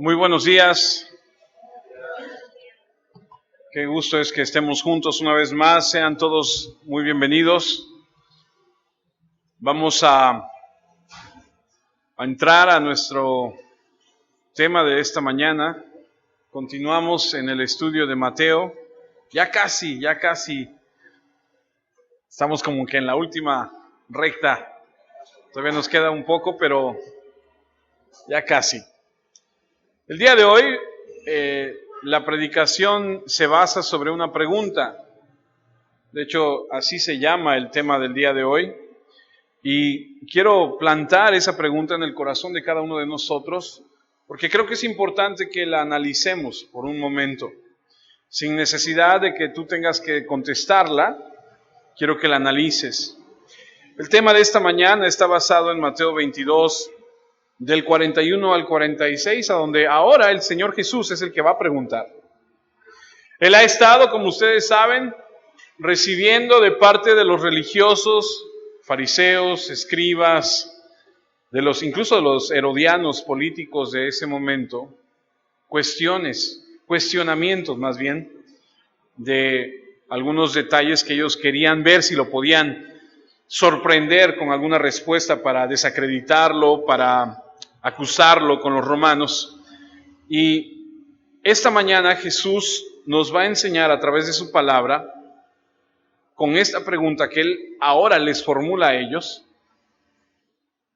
Muy buenos días. Qué gusto es que estemos juntos una vez más. Sean todos muy bienvenidos. Vamos a entrar a nuestro tema de esta mañana. Continuamos en el estudio de Mateo. Ya casi. Estamos como que en la última recta. Todavía nos queda un poco, pero ya casi. El día de hoy, la predicación se basa sobre una pregunta. De hecho, así se llama el tema del día de hoy. Y quiero plantar esa pregunta en el corazón de cada uno de nosotros, porque creo que es importante que la analicemos por un momento. Sin necesidad de que tú tengas que contestarla, quiero que la analices. El tema de esta mañana está basado en Mateo 22, del 41 al 46, a donde ahora el Señor Jesús es el que va a preguntar. Él ha estado, como ustedes saben, recibiendo de parte de los religiosos, fariseos, escribas, incluso de los herodianos políticos de ese momento, cuestionamientos más bien, de algunos detalles que ellos querían ver si lo podían sorprender con alguna respuesta para desacreditarlo, para acusarlo con los romanos. Y esta mañana Jesús nos va a enseñar a través de su palabra, con esta pregunta que Él ahora les formula a ellos,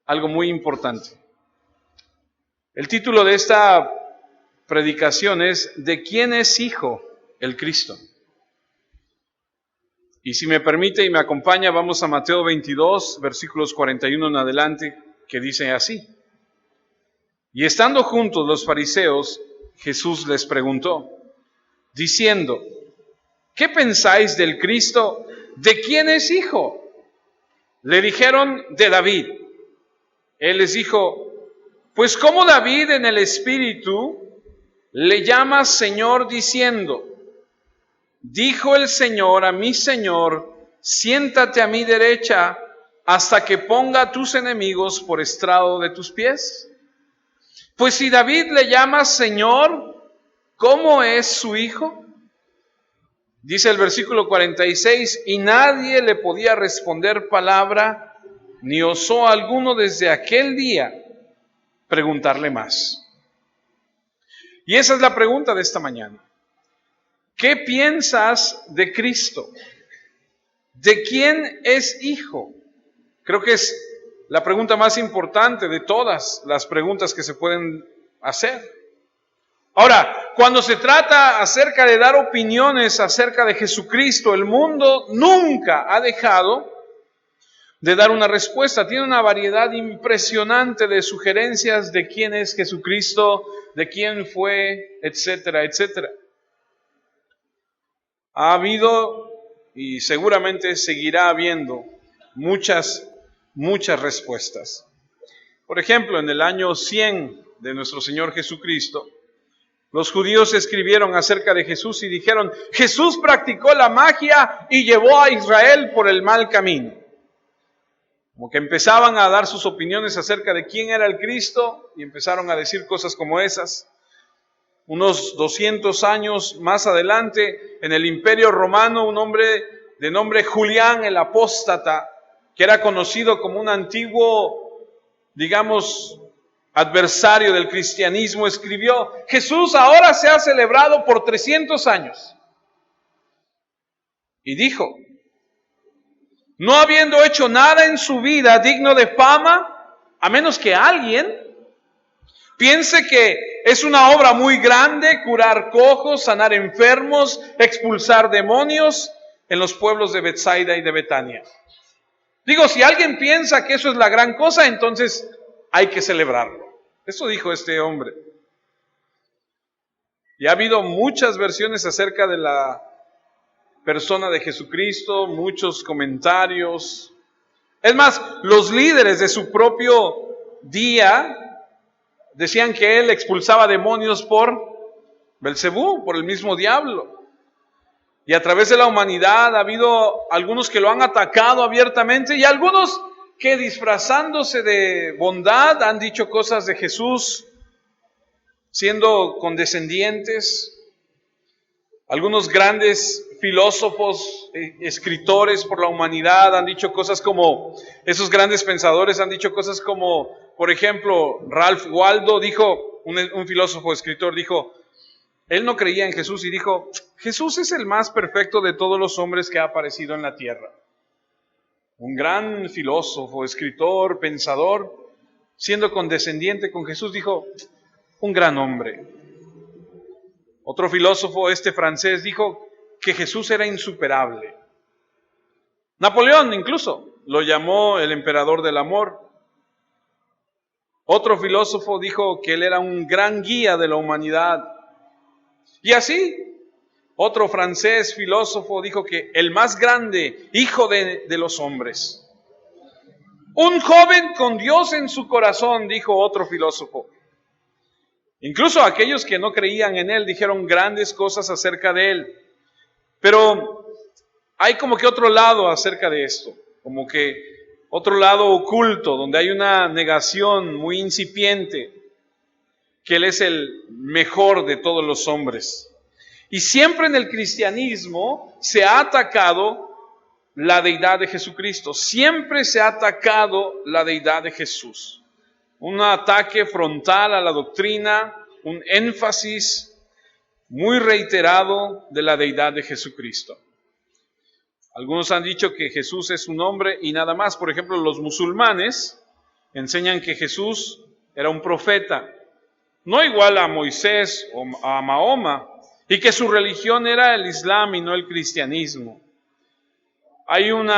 algo muy importante. El título de esta predicación es ¿De quién es hijo el Cristo? Y si me permite y me acompaña, vamos a Mateo 22, versículos 41 en adelante, que dice así. Y estando juntos los fariseos, Jesús les preguntó, diciendo, ¿qué pensáis del Cristo? ¿De quién es hijo? Le dijeron, de David. Él les dijo, pues como David en el Espíritu le llama Señor diciendo, dijo el Señor a mi Señor, siéntate a mi derecha hasta que ponga a tus enemigos por estrado de tus pies. Pues si David le llama Señor, ¿cómo es su hijo? Dice el versículo 46, y nadie le podía responder palabra, ni osó alguno desde aquel día preguntarle más. Y esa es la pregunta de esta mañana. ¿Qué piensas de Cristo? ¿De quién es hijo? Creo que es la pregunta más importante de todas las preguntas que se pueden hacer. Ahora, cuando se trata acerca de dar opiniones acerca de Jesucristo, el mundo nunca ha dejado de dar una respuesta. Tiene una variedad impresionante de sugerencias de quién es Jesucristo, de quién fue, etcétera, etcétera. Ha habido y seguramente seguirá habiendo muchas respuestas. Por ejemplo, en el año 100 de nuestro Señor Jesucristo, los judíos escribieron acerca de Jesús y dijeron, Jesús practicó la magia y llevó a Israel por el mal camino. Como que empezaban a dar sus opiniones acerca de quién era el Cristo y empezaron a decir cosas como esas. Unos 200 años más adelante, en el Imperio Romano, un hombre de nombre Julián el Apóstata, que era conocido como un antiguo, adversario del cristianismo, escribió, Jesús ahora se ha celebrado por 300 años. Y dijo, no habiendo hecho nada en su vida digno de fama, a menos que alguien piense que es una obra muy grande curar cojos, sanar enfermos, expulsar demonios en los pueblos de Betsaida y de Betania. Digo, si alguien piensa que eso es la gran cosa, entonces hay que celebrarlo. Eso dijo este hombre. Y ha habido muchas versiones acerca de la persona de Jesucristo, muchos comentarios. Es más, los líderes de su propio día decían que él expulsaba demonios por Belcebú, por el mismo diablo. Y a través de la humanidad ha habido algunos que lo han atacado abiertamente y algunos que disfrazándose de bondad han dicho cosas de Jesús siendo condescendientes. Algunos grandes filósofos, escritores por la humanidad han dicho cosas como, esos grandes pensadores han dicho cosas como, por ejemplo, Ralph Waldo dijo, un filósofo escritor dijo, él no creía en Jesús y dijo, Jesús es el más perfecto de todos los hombres que ha aparecido en la tierra. Un gran filósofo, escritor, pensador, siendo condescendiente con Jesús, dijo, un gran hombre. Otro filósofo, francés, dijo que Jesús era insuperable. Napoleón incluso lo llamó el emperador del amor. Otro filósofo dijo que él era un gran guía de la humanidad. Y así, otro francés filósofo dijo que el más grande hijo de los hombres. Un joven con Dios en su corazón, dijo otro filósofo. Incluso aquellos que no creían en él dijeron grandes cosas acerca de él. Pero hay como que otro lado acerca de esto, como que otro lado oculto, donde hay una negación muy incipiente, que él es el mejor de todos los hombres. Y siempre en el cristianismo se ha atacado la deidad de Jesucristo, siempre se ha atacado la deidad de Jesús. Un ataque frontal a la doctrina, un énfasis muy reiterado de la deidad de Jesucristo. Algunos han dicho que Jesús es un hombre y nada más. Por ejemplo, los musulmanes enseñan que Jesús era un profeta, no igual a Moisés o a Mahoma, y que su religión era el Islam y no el cristianismo. Hay un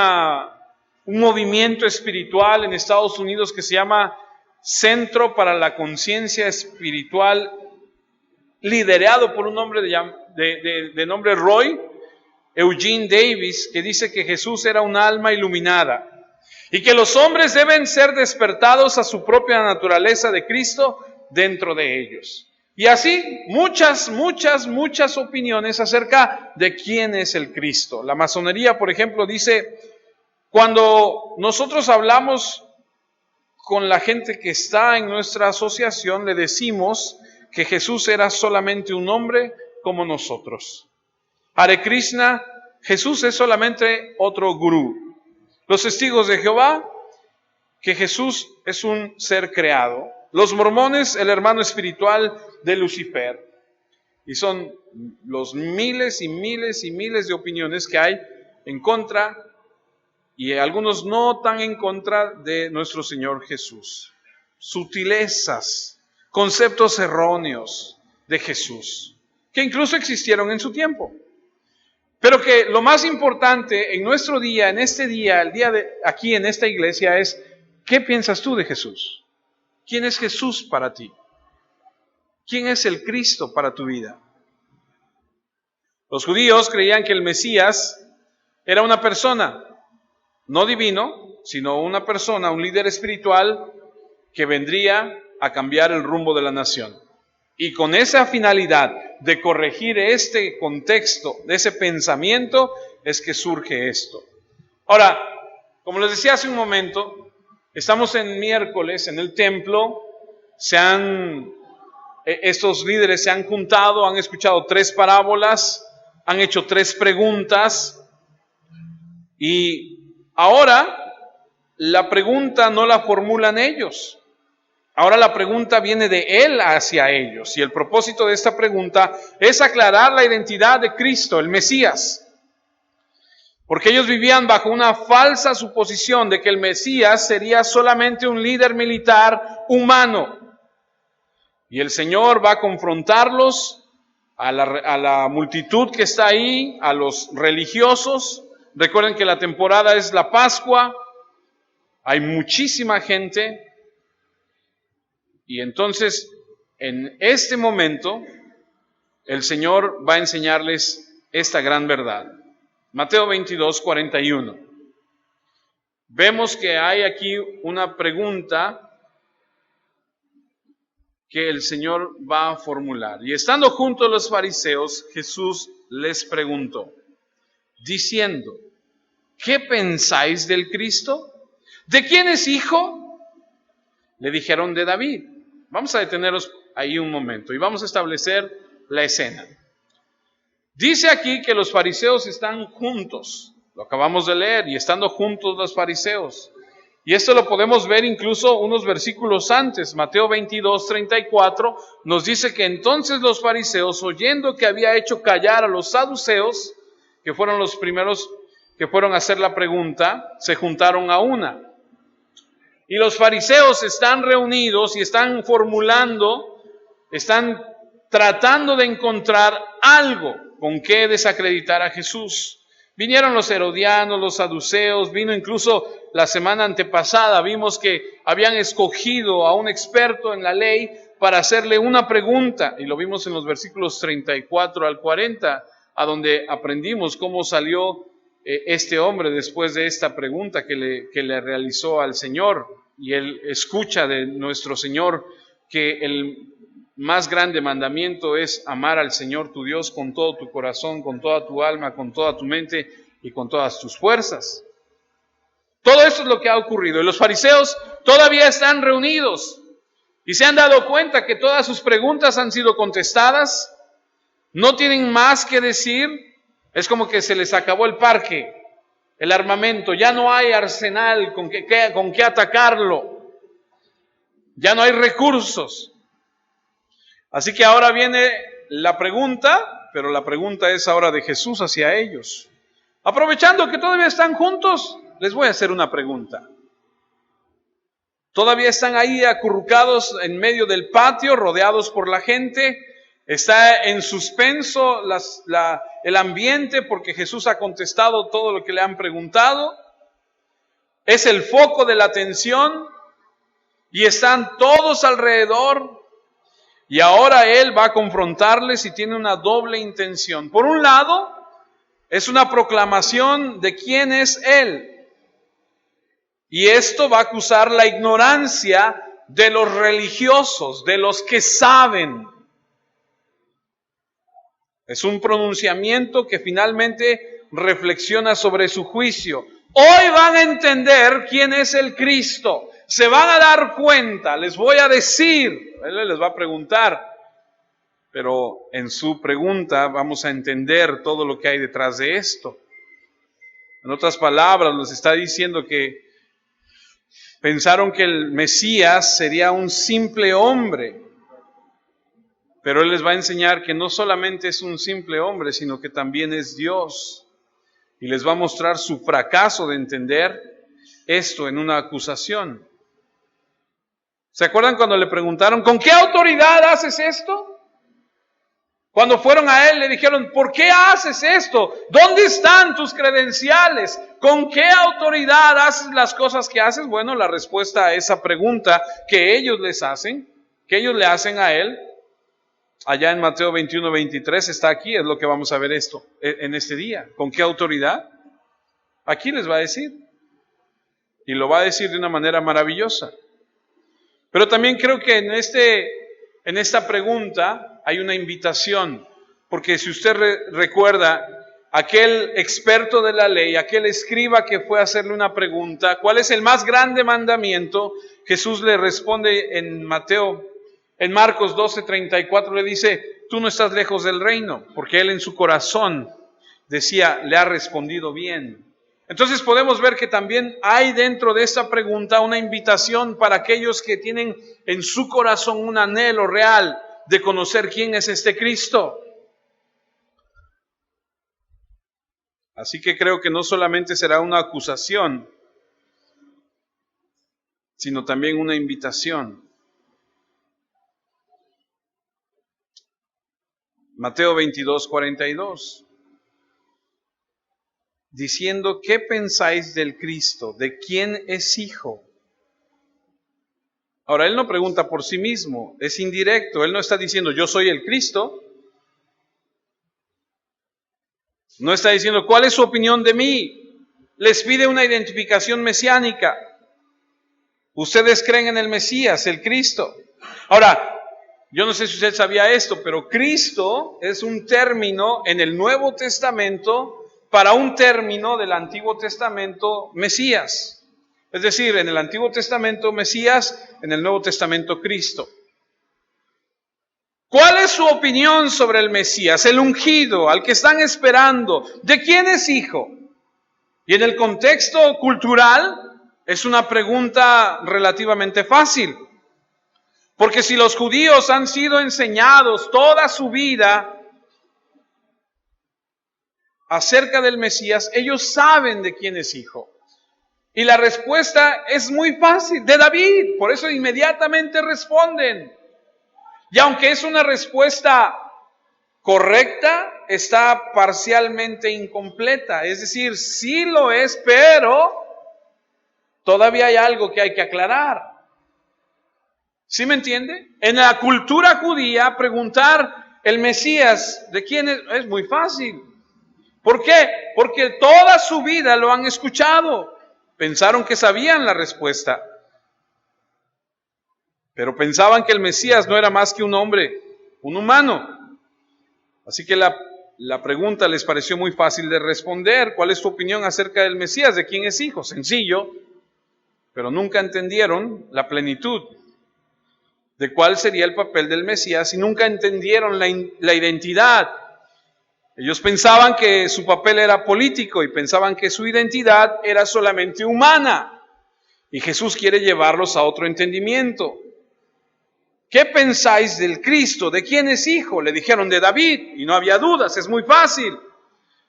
movimiento espiritual en Estados Unidos que se llama Centro para la Conciencia Espiritual, liderado por un hombre de nombre Roy Eugene Davis, que dice que Jesús era un alma iluminada y que los hombres deben ser despertados a su propia naturaleza de Cristo dentro de ellos. Y así muchas opiniones acerca de quién es el Cristo. La masonería, por ejemplo, dice, cuando nosotros hablamos con la gente que está en nuestra asociación, le decimos que Jesús era solamente un hombre como nosotros. Hare Krishna, Jesús es solamente otro gurú. Los testigos de Jehová, que Jesús es un ser creado. Los mormones, el hermano espiritual de Lucifer. Y son los miles y miles y miles de opiniones que hay en contra, y algunos no tan en contra de nuestro Señor Jesús. Sutilezas, conceptos erróneos de Jesús, que incluso existieron en su tiempo. Pero que lo más importante en nuestro día, en este día, el día de aquí en esta iglesia es, ¿qué piensas tú de Jesús? ¿Quién es Jesús para ti? ¿Quién es el Cristo para tu vida? Los judíos creían que el Mesías era una persona, no divino, sino una persona, un líder espiritual que vendría a cambiar el rumbo de la nación. Y con esa finalidad de corregir este contexto, de ese pensamiento, es que surge esto. Ahora, como les decía hace un momento, estamos en miércoles en el templo, estos líderes se han juntado, han escuchado 3 parábolas, han hecho 3 preguntas, y ahora la pregunta no la formulan ellos. Ahora la pregunta viene de Él hacia ellos, y el propósito de esta pregunta es aclarar la identidad de Cristo, el Mesías. Porque ellos vivían bajo una falsa suposición de que el Mesías sería solamente un líder militar humano. Y el Señor va a confrontarlos, a la multitud que está ahí, a los religiosos. Recuerden que la temporada es la Pascua, hay muchísima gente. Y entonces, en este momento, el Señor va a enseñarles esta gran verdad. Mateo 22, 41. Vemos que hay aquí una pregunta que el Señor va a formular. Y estando junto a los fariseos, Jesús les preguntó, diciendo, ¿qué pensáis del Cristo? ¿De quién es hijo? Le dijeron, de David. Vamos a detenernos ahí un momento y vamos a establecer la escena. Dice aquí que los fariseos están juntos, lo acabamos de leer, y estando juntos los fariseos. Y esto lo podemos ver incluso unos versículos antes. Mateo 22:34 nos dice que entonces los fariseos, oyendo que había hecho callar a los saduceos, que fueron los primeros que fueron a hacer la pregunta, se juntaron a una. Y los fariseos están reunidos y están formulando, están tratando de encontrar algo con qué desacreditar a Jesús. Vinieron los herodianos, los saduceos, vino incluso la semana antepasada, vimos que habían escogido a un experto en la ley para hacerle una pregunta, y lo vimos en los versículos 34 al 40, a donde aprendimos cómo salió este hombre después de esta pregunta que le realizó al Señor, y él escucha de nuestro Señor que el más grande mandamiento es amar al Señor tu Dios con todo tu corazón, con toda tu alma, con toda tu mente y con todas tus fuerzas. Todo eso es lo que ha ocurrido. Y los fariseos todavía están reunidos y se han dado cuenta que todas sus preguntas han sido contestadas. No tienen más que decir. Es como que se les acabó el parque, el armamento. Ya no hay arsenal con qué atacarlo. Ya no hay recursos. Así que ahora viene la pregunta, pero la pregunta es ahora de Jesús hacia ellos. Aprovechando que todavía están juntos, les voy a hacer una pregunta. Todavía están ahí acurrucados en medio del patio, rodeados por la gente. Está en suspenso el ambiente porque Jesús ha contestado todo lo que le han preguntado. Es el foco de la atención y están todos alrededor. Y ahora Él va a confrontarles y tiene una doble intención. Por un lado, es una proclamación de quién es Él. Y esto va a acusar la ignorancia de los religiosos, de los que saben. Es un pronunciamiento que finalmente reflexiona sobre su juicio. Hoy van a entender quién es el Cristo. Se van a dar cuenta, les voy a decir, Él les va a preguntar, pero en su pregunta vamos a entender todo lo que hay detrás de esto. En otras palabras, les está diciendo que pensaron que el Mesías sería un simple hombre, pero Él les va a enseñar que no solamente es un simple hombre, sino que también es Dios. Y les va a mostrar su fracaso de entender esto en una acusación. ¿Se acuerdan cuando le preguntaron, ¿con qué autoridad haces esto? Cuando fueron a Él le dijeron, ¿por qué haces esto? ¿Dónde están tus credenciales? ¿Con qué autoridad haces las cosas que haces? Bueno, la respuesta a esa pregunta que ellos les hacen, que ellos le hacen a Él, allá en Mateo 21:23 está aquí, es lo que vamos a ver esto en este día. ¿Con qué autoridad? Aquí les va a decir. Y lo va a decir de una manera maravillosa. Pero también creo que en esta pregunta hay una invitación, porque si usted recuerda, aquel experto de la ley, aquel escriba que fue a hacerle una pregunta, ¿cuál es el más grande mandamiento? Jesús le responde en Marcos 12:34 le dice, tú no estás lejos del reino, porque él en su corazón decía, le ha respondido bien. Entonces podemos ver que también hay dentro de esta pregunta una invitación para aquellos que tienen en su corazón un anhelo real de conocer quién es este Cristo. Así que creo que no solamente será una acusación, sino también una invitación. Mateo 22:42. Diciendo, ¿qué pensáis del Cristo? ¿De quién es hijo? Ahora, Él no pregunta por sí mismo, es indirecto. Él no está diciendo, yo soy el Cristo. No está diciendo, ¿cuál es su opinión de mí? Les pide una identificación mesiánica. Ustedes creen en el Mesías, el Cristo. Ahora, yo no sé si usted sabía esto, pero Cristo es un término en el Nuevo Testamento para un término del Antiguo Testamento, Mesías. Es decir, en el Antiguo Testamento, Mesías, en el Nuevo Testamento, Cristo. ¿Cuál es su opinión sobre el Mesías, el ungido, al que están esperando? ¿De quién es hijo? Y en el contexto cultural es una pregunta relativamente fácil. Porque si los judíos han sido enseñados toda su vida acerca del Mesías, ellos saben de quién es hijo. Y la respuesta es muy fácil, de David. Por eso inmediatamente responden. Y aunque es una respuesta correcta, está parcialmente incompleta. Es decir, sí lo es, pero todavía hay algo que hay que aclarar. ¿Sí me entiende? En la cultura judía, preguntar el Mesías de quién es muy fácil. ¿Por qué? Porque toda su vida lo han escuchado. Pensaron que sabían la respuesta. Pero pensaban que el Mesías no era más que un hombre, un humano. Así que la pregunta les pareció muy fácil de responder. ¿Cuál es tu opinión acerca del Mesías? ¿De quién es hijo? Sencillo, pero nunca entendieron la plenitud de cuál sería el papel del Mesías y nunca entendieron la identidad. Ellos pensaban que su papel era político y pensaban que su identidad era solamente humana. Y Jesús quiere llevarlos a otro entendimiento. ¿Qué pensáis del Cristo? ¿De quién es hijo? Le dijeron de David y no había dudas, es muy fácil.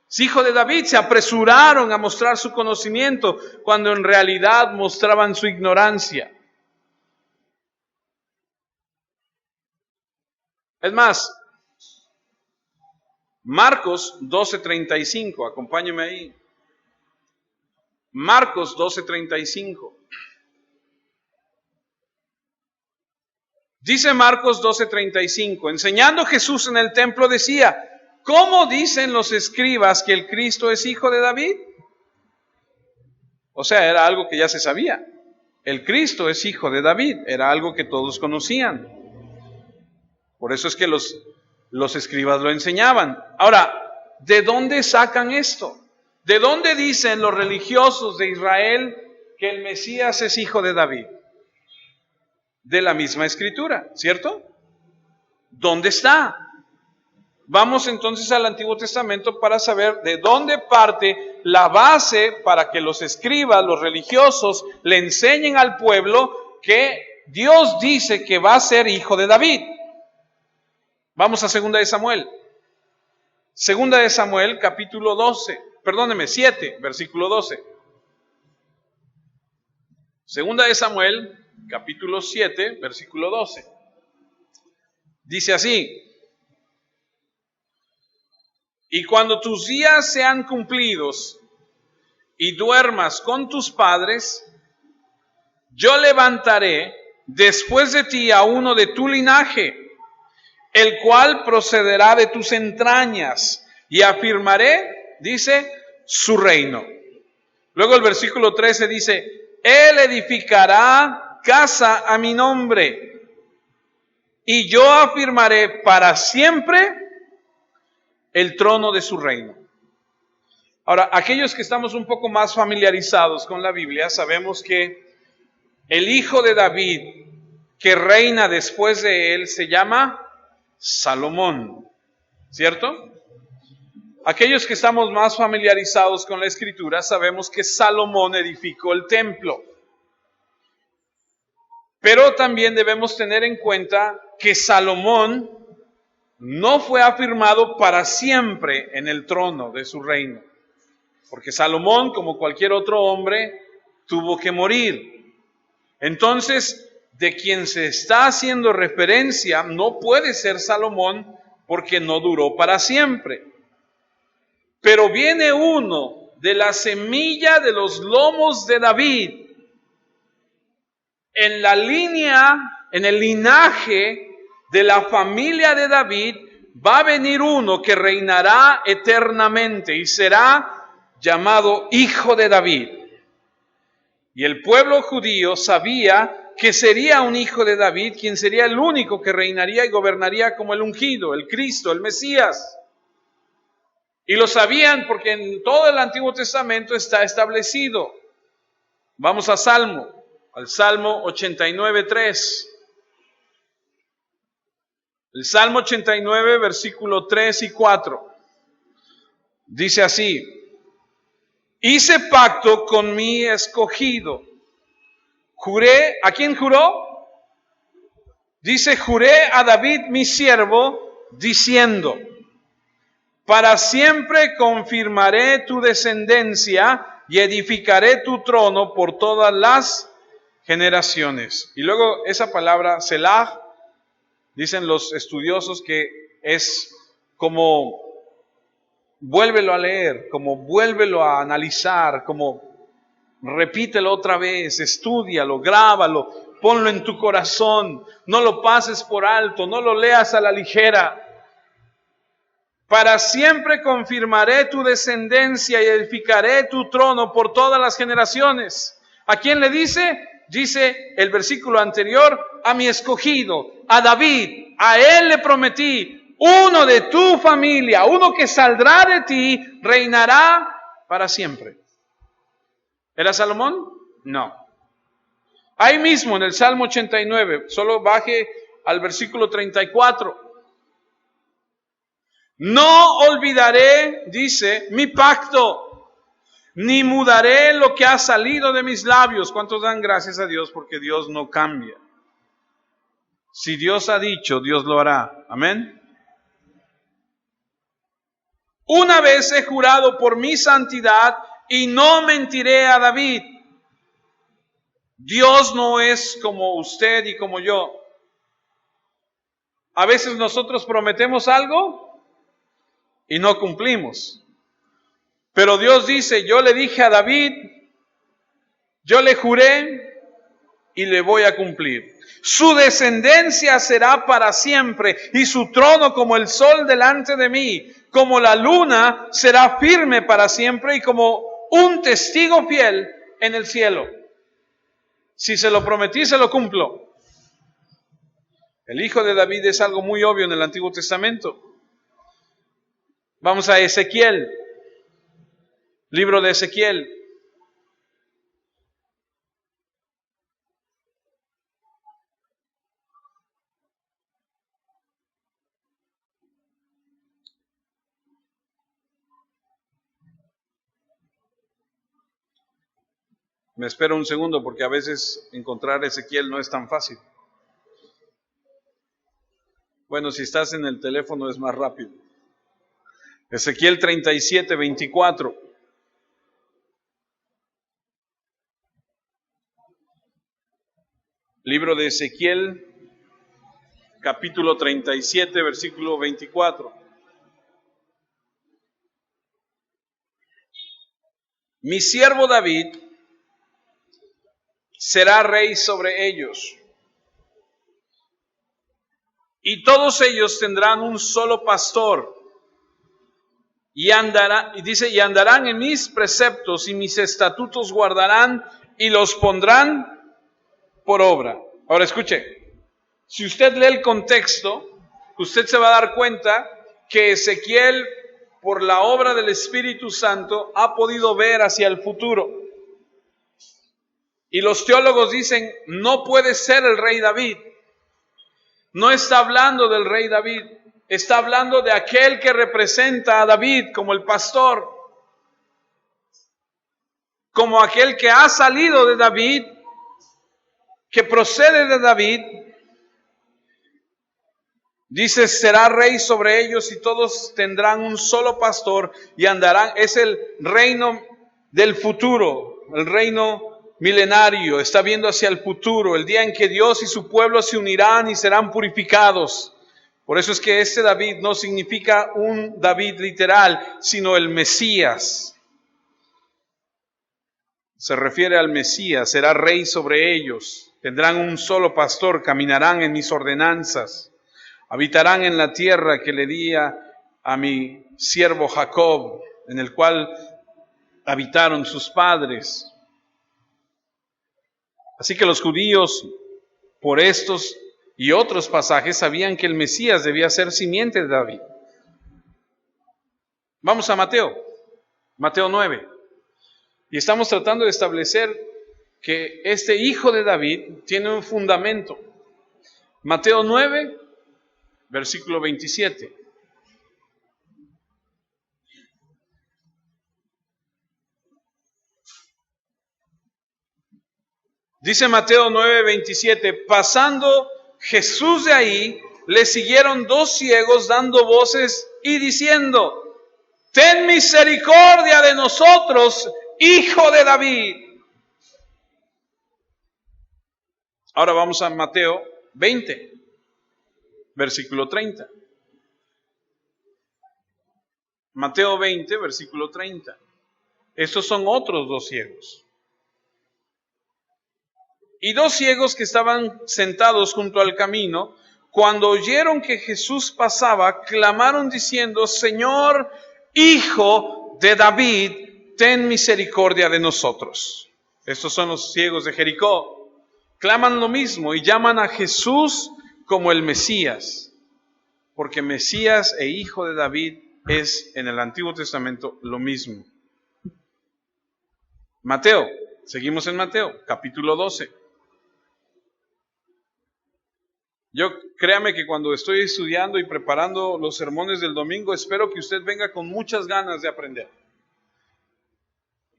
Es hijo de David. Se apresuraron a mostrar su conocimiento cuando en realidad mostraban su ignorancia. Es más, Marcos 12:35, acompáñeme ahí. Marcos 12:35. Dice Marcos 12:35, enseñando Jesús en el templo decía, ¿cómo dicen los escribas que el Cristo es hijo de David? O sea, era algo que ya se sabía. El Cristo es hijo de David, era algo que todos conocían. Por eso es que los escribas lo enseñaban. Ahora, ¿de dónde sacan esto? ¿De dónde dicen los religiosos de Israel que el Mesías es hijo de David? De la misma escritura, ¿cierto? ¿Dónde está? Vamos entonces al Antiguo Testamento para saber de dónde parte la base para que los escribas, los religiosos, le enseñen al pueblo que Dios dice que va a ser hijo de David. Vamos a 2 de Samuel. 2 de Samuel, capítulo 7, versículo 12. 2 de Samuel, capítulo 7, versículo 12. Dice así: y cuando tus días sean cumplidos y duermas con tus padres, yo levantaré después de ti a uno de tu linaje, el cual procederá de tus entrañas, y afirmaré, dice, su reino. Luego el versículo 13 dice, él edificará casa a mi nombre, y yo afirmaré para siempre el trono de su reino. Ahora, aquellos que estamos un poco más familiarizados con la Biblia, sabemos que el hijo de David que reina después de él se llama Salomón, ¿cierto? Aquellos que estamos más familiarizados con la Escritura sabemos que Salomón edificó el templo. Pero también debemos tener en cuenta que Salomón no fue afirmado para siempre en el trono de su reino, porque Salomón, como cualquier otro hombre, tuvo que morir. Entonces, de quien se está haciendo referencia no puede ser Salomón porque no duró para siempre. Pero viene uno de la semilla de los lomos de David, en la línea, en el linaje de la familia de David, va a venir uno que reinará eternamente y será llamado Hijo de David. Y el pueblo judío sabía que sería un hijo de David, quien sería el único que reinaría y gobernaría como el ungido, el Cristo, el Mesías. Y lo sabían porque en todo el Antiguo Testamento está establecido. Vamos a al Salmo 89:3. El Salmo 89, versículo 3 y 4. Dice así: hice pacto con mi escogido. Juré, ¿a quién juró? Dice, juré a David mi siervo, diciendo, para siempre confirmaré tu descendencia y edificaré tu trono por todas las generaciones. Y luego esa palabra, Selah, dicen los estudiosos que es como, vuélvelo a leer, como vuélvelo a analizar, como repítelo otra vez, estúdialo, grábalo, ponlo en tu corazón, no lo pases por alto, no lo leas a la ligera. Para siempre confirmaré tu descendencia y edificaré tu trono por todas las generaciones. ¿A quién le dice? Dice el versículo anterior, a mi escogido, a David, a él le prometí, uno de tu familia, uno que saldrá de ti, reinará para siempre. ¿Era Salomón? No. Ahí mismo en el Salmo 89, solo baje al versículo 34. No olvidaré, dice, mi pacto, ni mudaré lo que ha salido de mis labios. ¿Cuántos dan gracias a Dios? Porque Dios no cambia. Si Dios ha dicho, Dios lo hará. Amén. Una vez he jurado por mi santidad y no mentiré a David. Dios no es como usted y como yo. A veces nosotros prometemos algo y no cumplimos. Pero Dios dice, yo le dije a David, yo le juré y le voy a cumplir. Su descendencia será para siempre y su trono como el sol delante de mí, como la luna será firme para siempre y como un testigo fiel en el cielo. Si se lo prometí, se lo cumplo. El hijo de David es algo muy obvio en el Antiguo Testamento. Vamos a Ezequiel, libro de Ezequiel. Me espero un segundo porque a veces encontrar Ezequiel no es tan fácil. Bueno, si estás en el teléfono es más rápido. Ezequiel 37, 24. Libro de Ezequiel, capítulo 37, versículo 24. Mi siervo David será rey sobre ellos, y todos ellos tendrán un solo pastor, y andarán en mis preceptos, y mis estatutos guardarán, y los pondrán por obra. Ahora escuche, si usted lee el contexto, usted se va a dar cuenta que Ezequiel, por la obra del Espíritu Santo, ha podido ver hacia el futuro. Y los teólogos dicen, no puede ser el rey David. No está hablando del rey David, está hablando de aquel que representa a David como el pastor, como aquel que ha salido de David, que procede de David. Dice, será rey sobre ellos y todos tendrán un solo pastor y andarán. Es el reino del futuro, el reino milenario, está viendo hacia el futuro, el día en que Dios y su pueblo se unirán y serán purificados. Por eso es que este David no significa un David literal, sino el Mesías. Se refiere al Mesías, será rey sobre ellos, tendrán un solo pastor, caminarán en mis ordenanzas, habitarán en la tierra que le di a mi siervo Jacob, en el cual habitaron sus padres. Así que los judíos, por estos y otros pasajes, sabían que el Mesías debía ser simiente de David. Vamos a Mateo 9. Y estamos tratando de establecer que este hijo de David tiene un fundamento. Mateo 9, versículo 27. Dice Mateo 9:27, pasando Jesús de ahí, le siguieron dos ciegos dando voces y diciendo, ten misericordia de nosotros, Hijo de David. Ahora vamos a Mateo 20, versículo 30. Mateo 20, versículo 30. Estos son otros dos ciegos. Y dos ciegos que estaban sentados junto al camino, cuando oyeron que Jesús pasaba, clamaron diciendo, Señor, Hijo de David, ten misericordia de nosotros. Estos son los ciegos de Jericó. Claman lo mismo y llaman a Jesús como el Mesías, porque Mesías e Hijo de David es en el Antiguo Testamento lo mismo. Mateo, seguimos en Mateo, capítulo 12. Yo créame que cuando estoy estudiando y preparando los sermones del domingo, espero que usted venga con muchas ganas de aprender.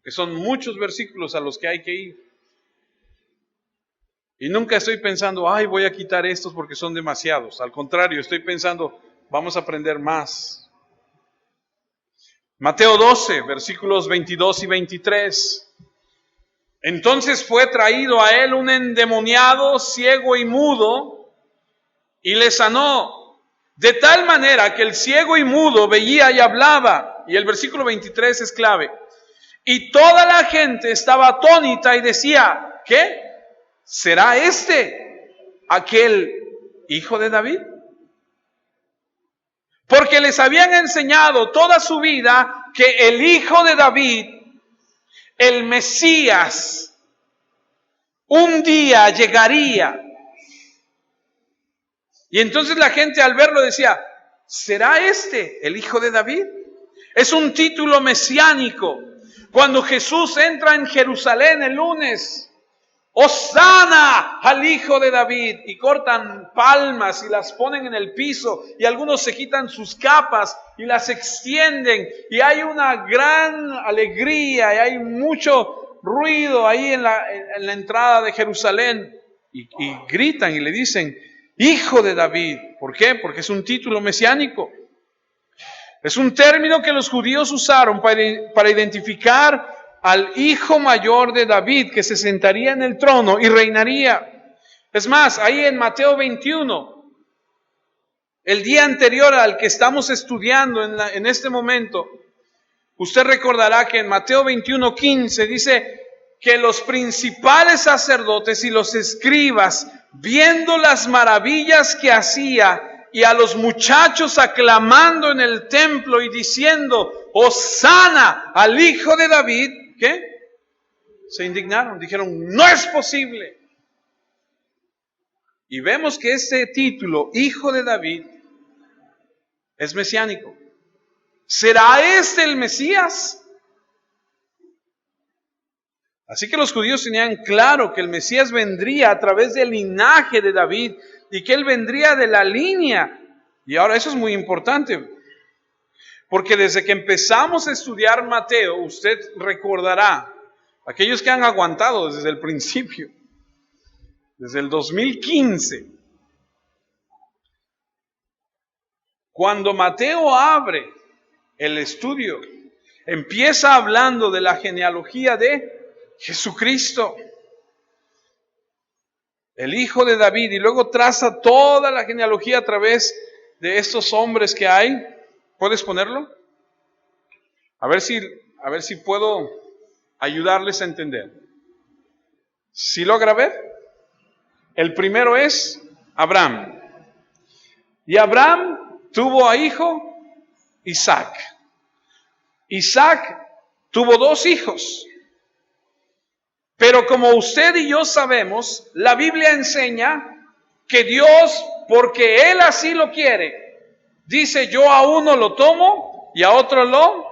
Que son muchos versículos a los que hay que ir. Y nunca estoy pensando, ay, voy a quitar estos porque son demasiados. Al contrario, estoy pensando, vamos a aprender más. Mateo 12, versículos 22 y 23. Entonces fue traído a él un endemoniado, ciego y mudo, y le sanó, de tal manera que el ciego y mudo veía y hablaba. Y el versículo 23 es clave. Y toda la gente estaba atónita y decía, ¿qué? ¿Será este aquel Hijo de David? Porque les habían enseñado toda su vida que el Hijo de David, el Mesías, un día llegaría. Y entonces la gente al verlo decía, ¿será este el Hijo de David? Es un título mesiánico. Cuando Jesús entra en Jerusalén el lunes, ¡Hosana al Hijo de David! Y cortan palmas y las ponen en el piso, y algunos se quitan sus capas y las extienden, y hay una gran alegría, y hay mucho ruido ahí en la entrada de Jerusalén, y gritan y le dicen, Hijo de David. ¿Por qué? Porque es un título mesiánico. Es un término que los judíos usaron para identificar al hijo mayor de David que se sentaría en el trono y reinaría. Es más, ahí en Mateo 21, el día anterior al que estamos estudiando en este momento, usted recordará que en Mateo 21:15 dice que los principales sacerdotes y los escribas, viendo las maravillas que hacía y a los muchachos aclamando en el templo y diciendo, Hosana al Hijo de David, ¿qué? Se indignaron, dijeron, no es posible. Y vemos que ese título, Hijo de David, es mesiánico. ¿Será este el Mesías? Así que los judíos tenían claro que el Mesías vendría a través del linaje de David y que él vendría de la línea. Y ahora eso es muy importante, porque desde que empezamos a estudiar Mateo, usted recordará, aquellos que han aguantado desde el principio, desde el 2015, cuando Mateo abre el estudio, empieza hablando de la genealogía de Jesucristo, el Hijo de David, y luego traza toda la genealogía a través de estos hombres que hay. ¿Puedes ponerlo? A ver si puedo ayudarles a entender. ¿Sí logra ver? El primero es Abraham. Y Abraham tuvo a hijo Isaac. Isaac tuvo dos hijos. Pero como usted y yo sabemos, la Biblia enseña que Dios, porque Él así lo quiere, dice, yo a uno lo tomo y a otro lo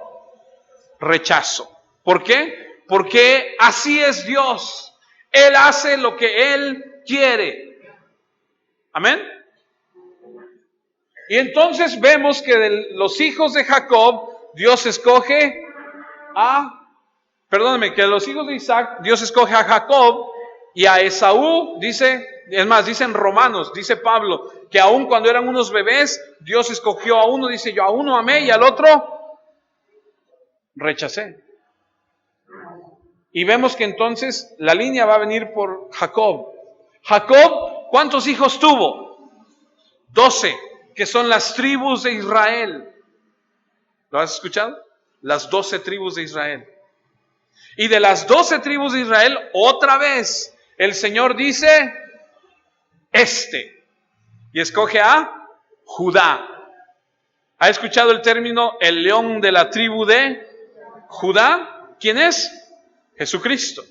rechazo. ¿Por qué? Porque así es Dios. Él hace lo que Él quiere. ¿Amén? Y entonces vemos que de los hijos de Jacob, Dios escoge que de los hijos de Isaac, Dios escoge a Jacob y a Esaú, dicen Romanos, dice Pablo, que aun cuando eran unos bebés, Dios escogió a uno, dice yo a uno amé y al otro rechacé. Y vemos que entonces la línea va a venir por Jacob. Jacob, ¿cuántos hijos tuvo? 12, que son las tribus de Israel. ¿Lo has escuchado? Las 12 tribus de Israel. Y de las 12 tribus de Israel, otra vez, el Señor dice, y escoge a Judá. ¿Ha escuchado el término el león de la tribu de Judá? ¿Quién es? Jesucristo.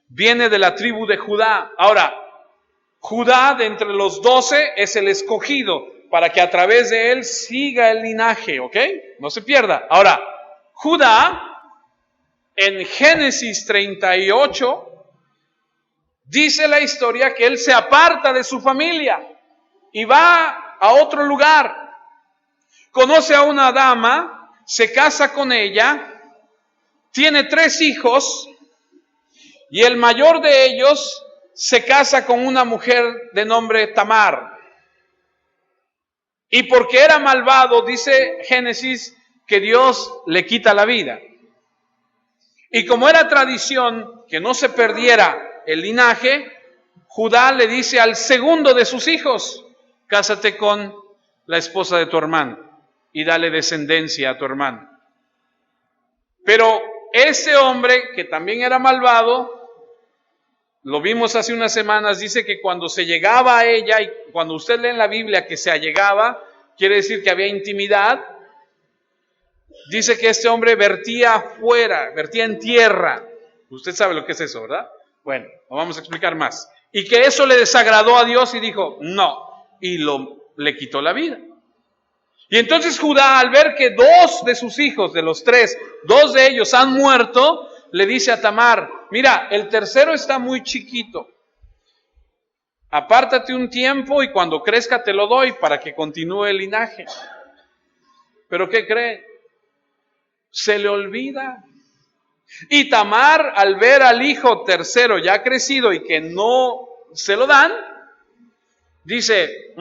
Viene de la tribu de Judá. Ahora, Judá de entre los 12 es el escogido para que a través de él siga el linaje, ¿ok? No se pierda. Ahora, Judá, en Génesis 38, dice la historia que él se aparta de su familia y va a otro lugar. Conoce a una dama, se casa con ella, tiene 3 hijos y el mayor de ellos se casa con una mujer de nombre Tamar. Y porque era malvado, dice Génesis, que Dios le quita la vida. Y como era tradición que no se perdiera el linaje, Judá le dice al segundo de sus hijos, cásate con la esposa de tu hermano y dale descendencia a tu hermano. Pero ese hombre, que también era malvado, lo vimos hace unas semanas, dice que cuando se llegaba a ella, y cuando usted lee en la Biblia que se allegaba, quiere decir que había intimidad. Dice que este hombre vertía afuera, vertía en tierra. Usted sabe lo que es eso, ¿verdad? Bueno, lo vamos a explicar más. Y que eso le desagradó a Dios y dijo, no, y le quitó la vida. Y entonces Judá, al ver que 2 de sus hijos, de los 3, 2 de ellos han muerto, le dice a Tamar, mira, el tercero está muy chiquito. Apártate un tiempo y cuando crezca te lo doy para que continúe el linaje. ¿Pero qué cree? Se le olvida. Y Tamar, al ver al hijo tercero ya crecido y que no se lo dan, dice,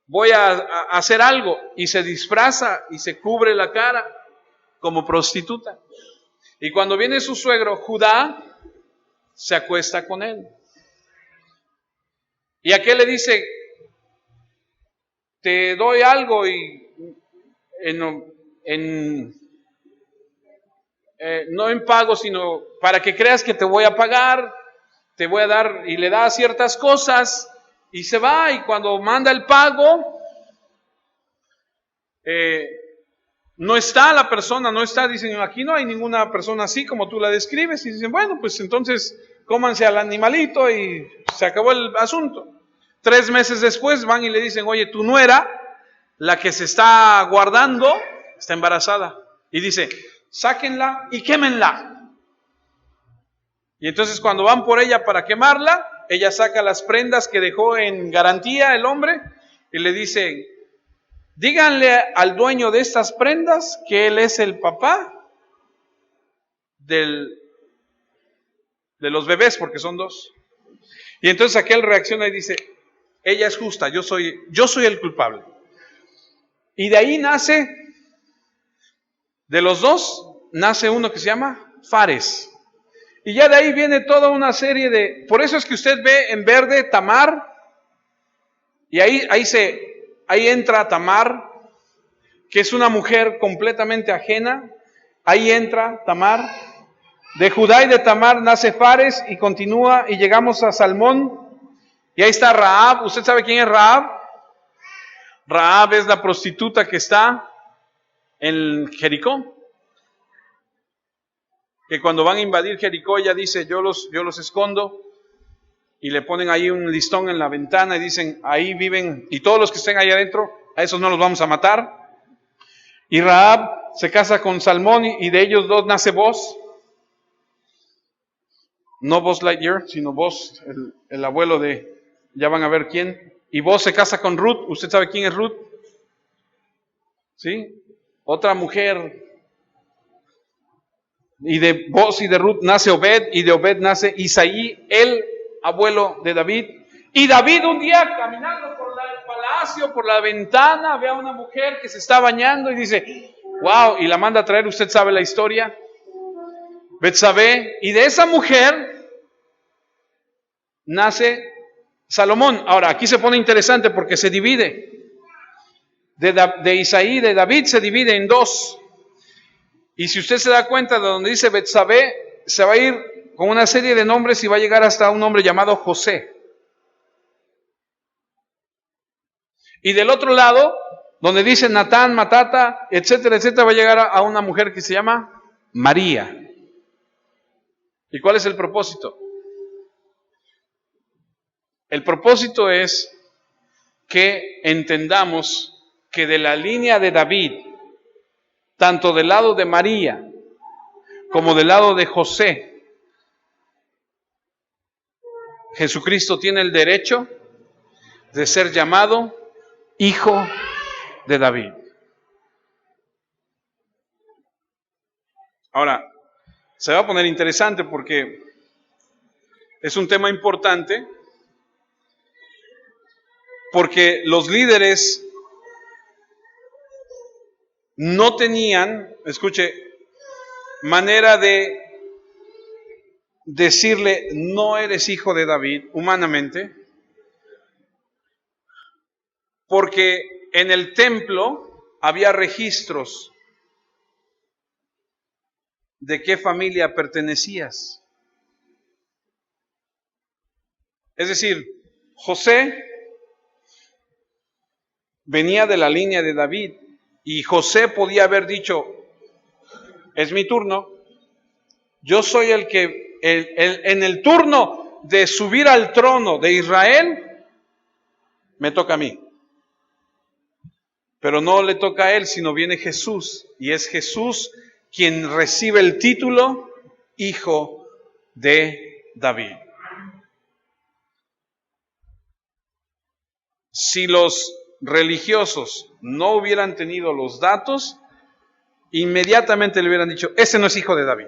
voy a hacer algo, y se disfraza y se cubre la cara como prostituta. Y cuando viene su suegro Judá, se acuesta con él. Y aquel le dice, te doy algo y no en pago, sino para que creas que te voy a pagar, te voy a dar, y le da ciertas cosas, y se va, y cuando manda el pago, no está la persona, no está, dicen, aquí no hay ninguna persona así como tú la describes, y dicen, bueno, pues entonces cómanse al animalito y se acabó el asunto. 3 meses después van y le dicen, oye, tu nuera, la que se está guardando, está embarazada. Y dice, sáquenla y quémenla. Y entonces cuando van por ella para quemarla, ella saca las prendas que dejó en garantía el hombre y le dice, díganle al dueño de estas prendas que él es el papá de los bebés, porque son 2. Y entonces aquel reacciona y dice, ella es justa, yo soy el culpable. Y de ahí nace, de los 2, nace uno que se llama Fares. Y ya de ahí viene toda una serie de, por eso es que usted ve en verde Tamar, y ahí entra Tamar, que es una mujer completamente ajena. Ahí entra Tamar. De Judá y de Tamar nace Fares y continúa y llegamos a Salmón. Y ahí está Rahab. ¿Usted sabe quién es Rahab? Rahab es la prostituta que está en Jericó. Que cuando van a invadir Jericó, ella dice, yo los escondo. Y le ponen ahí un listón en la ventana y dicen, ahí viven, y todos los que estén ahí adentro, a esos no los vamos a matar. Y Rahab se casa con Salmón y de ellos 2 nace Boz. No Buzz Lightyear, sino Boz, el abuelo de, ya van a ver quién. Y Boaz se casa con Ruth. ¿Usted sabe quién es Ruth? ¿Sí? Otra mujer. Y de Boaz y de Ruth nace Obed, y de Obed nace Isaí, el abuelo de David. Y David un día caminando por el palacio, por la ventana, ve a una mujer que se está bañando y dice, wow, y la manda a traer. Usted sabe la historia, Betsabé, y de esa mujer nace Salomón. Ahora, aquí se pone interesante porque se divide. De Isaí, de David, se divide en dos. Y si usted se da cuenta de donde dice Betsabé, se va a ir con una serie de nombres y va a llegar hasta un hombre llamado José. Y del otro lado, donde dice Natán, Matata, etcétera, etcétera, va a llegar a una mujer que se llama María. ¿Y cuál es el propósito? El propósito es que entendamos que de la línea de David, tanto del lado de María como del lado de José, Jesucristo tiene el derecho de ser llamado hijo de David. Ahora, se va a poner interesante porque es un tema importante, porque los líderes no tenían, escuche, manera de decirle, no eres hijo de David, humanamente, porque en el templo había registros de qué familia pertenecías. Es decir, José venía de la línea de David y José podía haber dicho, es mi turno, yo soy el que, en el turno de subir al trono de Israel, me toca a mí. Pero no le toca a él, sino viene Jesús, y es Jesús quien recibe el título hijo de David. Si los religiosos no hubieran tenido los datos, inmediatamente le hubieran dicho, ese no es hijo de David.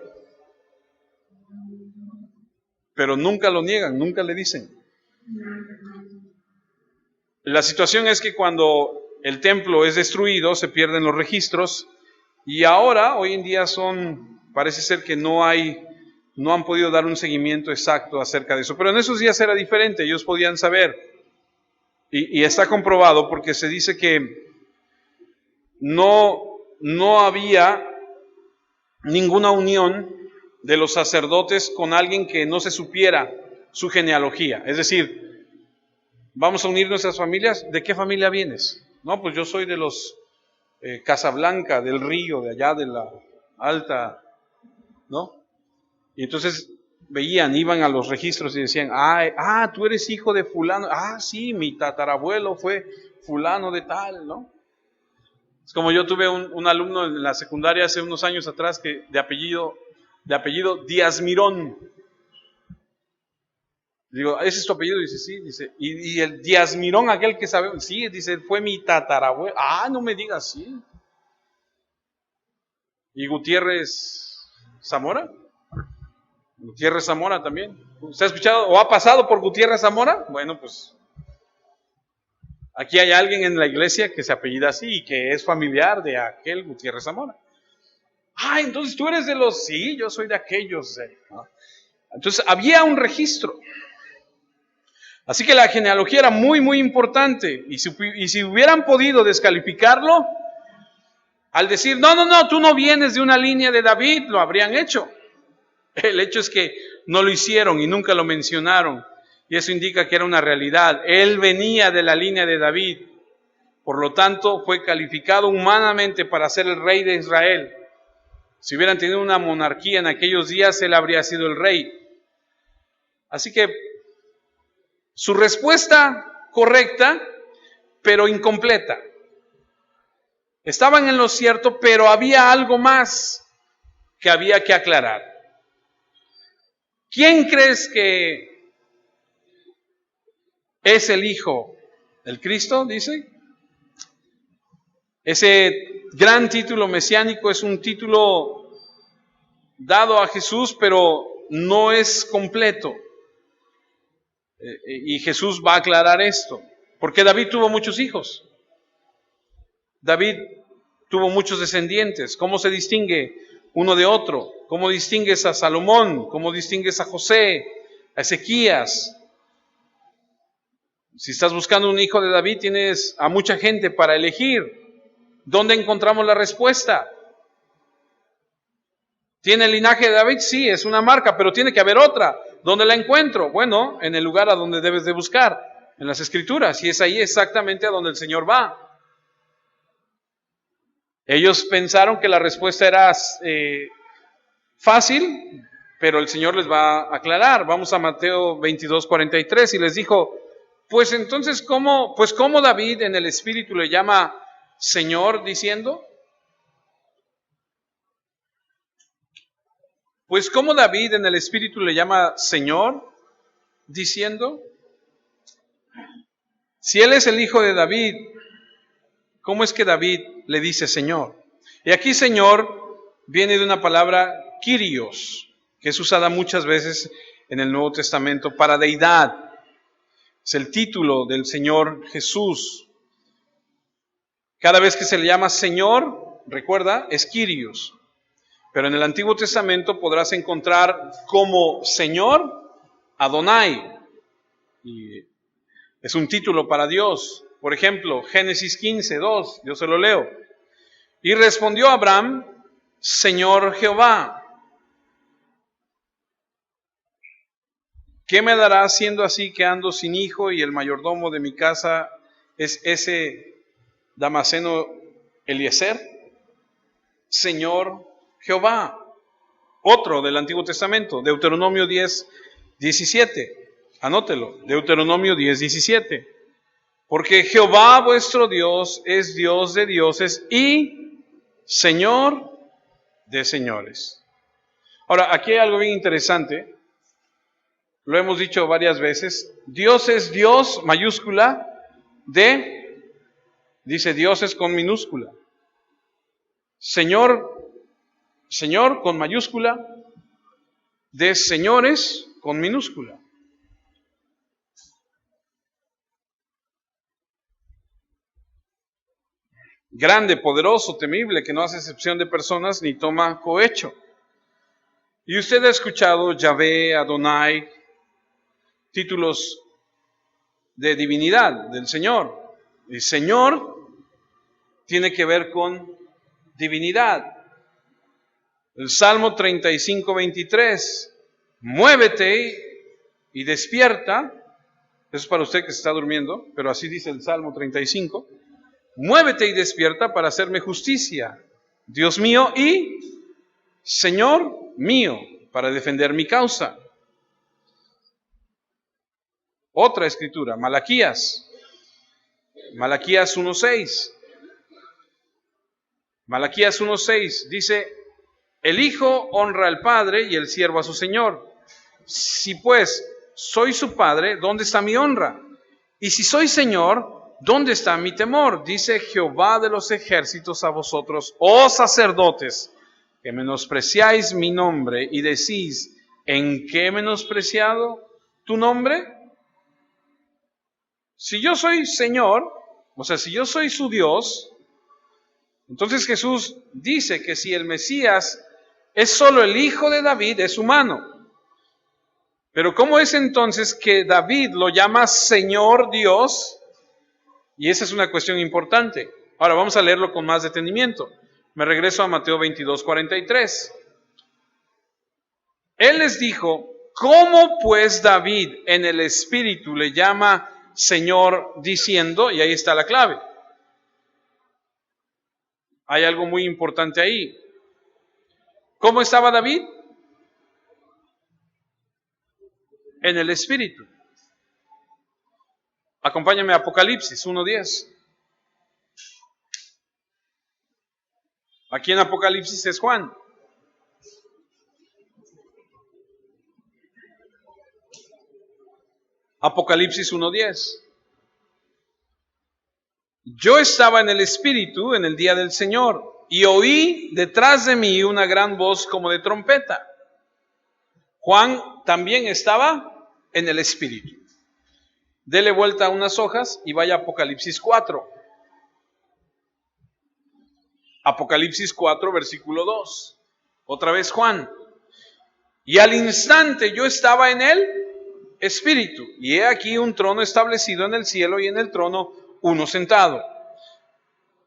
Pero nunca lo niegan, nunca le dicen. La situación es que cuando el templo es destruido, se pierden los registros, y ahora, hoy en día parece ser que no han podido dar un seguimiento exacto acerca de eso. Pero en esos días era diferente, ellos podían saber. Y está comprobado porque se dice que no había ninguna unión de los sacerdotes con alguien que no se supiera su genealogía. Es decir, vamos a unir nuestras familias. ¿De qué familia vienes? No, pues yo soy de los Casablanca, del Río, de allá de la Alta, ¿no? Y entonces iban a los registros y decían, tú eres hijo de fulano, sí, mi tatarabuelo fue fulano de tal, ¿no? Es como yo tuve un alumno en la secundaria hace unos años atrás que de apellido Díaz Mirón. Digo, ¿ese es tu apellido? Dice, sí, dice, y el Díaz Mirón, aquel que sabe, sí, dice, fue mi tatarabuelo. No me digas, sí. ¿Y Gutiérrez Zamora? Gutiérrez Zamora también. ¿Usted ha escuchado o ha pasado por Gutiérrez Zamora? Bueno, pues aquí hay alguien en la iglesia que se apellida así y que es familiar de aquel Gutiérrez Zamora. Entonces tú eres de los... Sí, yo soy de aquellos. Entonces había un registro. Así que la genealogía era muy, muy importante. Y si hubieran podido descalificarlo, al decir, no, tú no vienes de una línea de David, lo habrían hecho. El hecho es que no lo hicieron y nunca lo mencionaron. Y eso indica que era una realidad. Él venía de la línea de David. Por lo tanto, fue calificado humanamente para ser el rey de Israel. Si hubieran tenido una monarquía en aquellos días, él habría sido el rey. Así que su respuesta correcta, pero incompleta. Estaban en lo cierto, pero había algo más que había que aclarar. ¿Quién crees que es el hijo ¿El Cristo, dice? Ese gran título mesiánico es un título dado a Jesús, pero no es completo. Y Jesús va a aclarar esto. Porque David tuvo muchos hijos. David tuvo muchos descendientes. ¿Cómo se distingue uno de otro? ¿Cómo distingues a Salomón? ¿Cómo distingues a José? A Ezequías. Si estás buscando un hijo de David, tienes a mucha gente para elegir. ¿Dónde encontramos la respuesta? ¿Tiene el linaje de David? Sí, es una marca, pero tiene que haber otra. ¿Dónde la encuentro? Bueno, en el lugar a donde debes de buscar, en las Escrituras, y es ahí exactamente a donde el Señor va. Ellos pensaron que la respuesta era fácil, pero el Señor les va a aclarar. Vamos a Mateo 22:43 y les dijo, pues entonces, ¿cómo David en el Espíritu le llama Señor diciendo? Pues ¿cómo David en el Espíritu le llama Señor diciendo? Si él es el hijo de David, ¿cómo es que David le dice Señor? Y aquí Señor viene de una palabra Kyrios, que es usada muchas veces en el Nuevo Testamento para deidad. Es el título del Señor Jesús. Cada vez que se le llama Señor, recuerda, es Kyrios. Pero en el Antiguo Testamento podrás encontrar como Señor Adonai. Y es un título para Dios. Por ejemplo, Génesis 15:2, yo se lo leo. Y respondió Abraham, Señor Jehová, ¿qué me dará siendo así que ando sin hijo y el mayordomo de mi casa es ese Damaseno Eliezer? Señor Jehová. Otro del Antiguo Testamento, Deuteronomio 10:17. Anótelo, Deuteronomio 10:17. Porque Jehová vuestro Dios es Dios de dioses y Señor de señores. Ahora, aquí hay algo bien interesante. Lo hemos dicho varias veces. Dios es Dios, mayúscula, dice dioses con minúscula. Señor con mayúscula, de señores con minúscula. Grande, poderoso, temible, que no hace excepción de personas ni toma cohecho. Y usted ha escuchado Yahvé, Adonai, títulos de divinidad del Señor. El Señor tiene que ver con divinidad. El Salmo 35:23, muévete y despierta. Eso es para usted que se está durmiendo, pero así dice el Salmo 35. Muévete y despierta para hacerme justicia, Dios mío y Señor mío, para defender mi causa. Otra escritura, Malaquías 1:6. Malaquías 1:6 dice, el hijo honra al padre y el siervo a su señor. Si pues soy su padre, ¿dónde está mi honra? Y si soy señor, ¿dónde está mi temor? Dice Jehová de los ejércitos a vosotros, oh sacerdotes, que menospreciáis mi nombre y decís, ¿en qué he menospreciado tu nombre? Si yo soy Señor, o sea, si yo soy su Dios, entonces Jesús dice que si el Mesías es solo el hijo de David, es humano. Pero ¿cómo es entonces que David lo llama Señor Dios? Y esa es una cuestión importante. Ahora vamos a leerlo con más detenimiento. Me regreso a Mateo 22:43. Él les dijo, ¿cómo pues David en el Espíritu le llama Señor diciendo? Y ahí está la clave. Hay algo muy importante ahí. ¿Cómo estaba David? En el Espíritu. Acompáñame a Apocalipsis 1:10. Aquí en Apocalipsis es Juan. Apocalipsis 1:10. yo estaba en el Espíritu en el día del Señor, y oí detrás de mí una gran voz como de trompeta. Juan también estaba en el Espíritu. Dele vuelta a unas hojas y vaya a Apocalipsis 4. Apocalipsis 4, versículo 2. Otra vez Juan. Y al instante yo estaba en el Espíritu, y he aquí un trono establecido en el cielo, y en el trono uno sentado.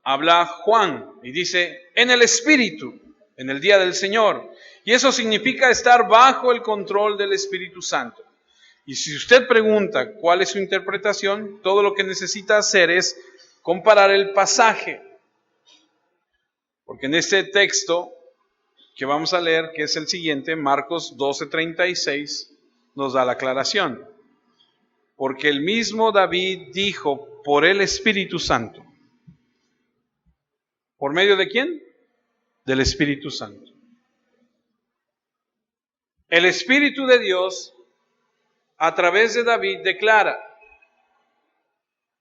Habla Juan y dice, en el Espíritu, en el día del Señor. Y eso significa estar bajo el control del Espíritu Santo. Y si usted pregunta cuál es su interpretación, todo lo que necesita hacer es comparar el pasaje. Porque en este texto que vamos a leer, que es el siguiente, Marcos 12:36, nos da la aclaración. Porque el mismo David dijo por el Espíritu Santo. ¿Por medio de quién? Del Espíritu Santo. El Espíritu de Dios, a través de David, declara,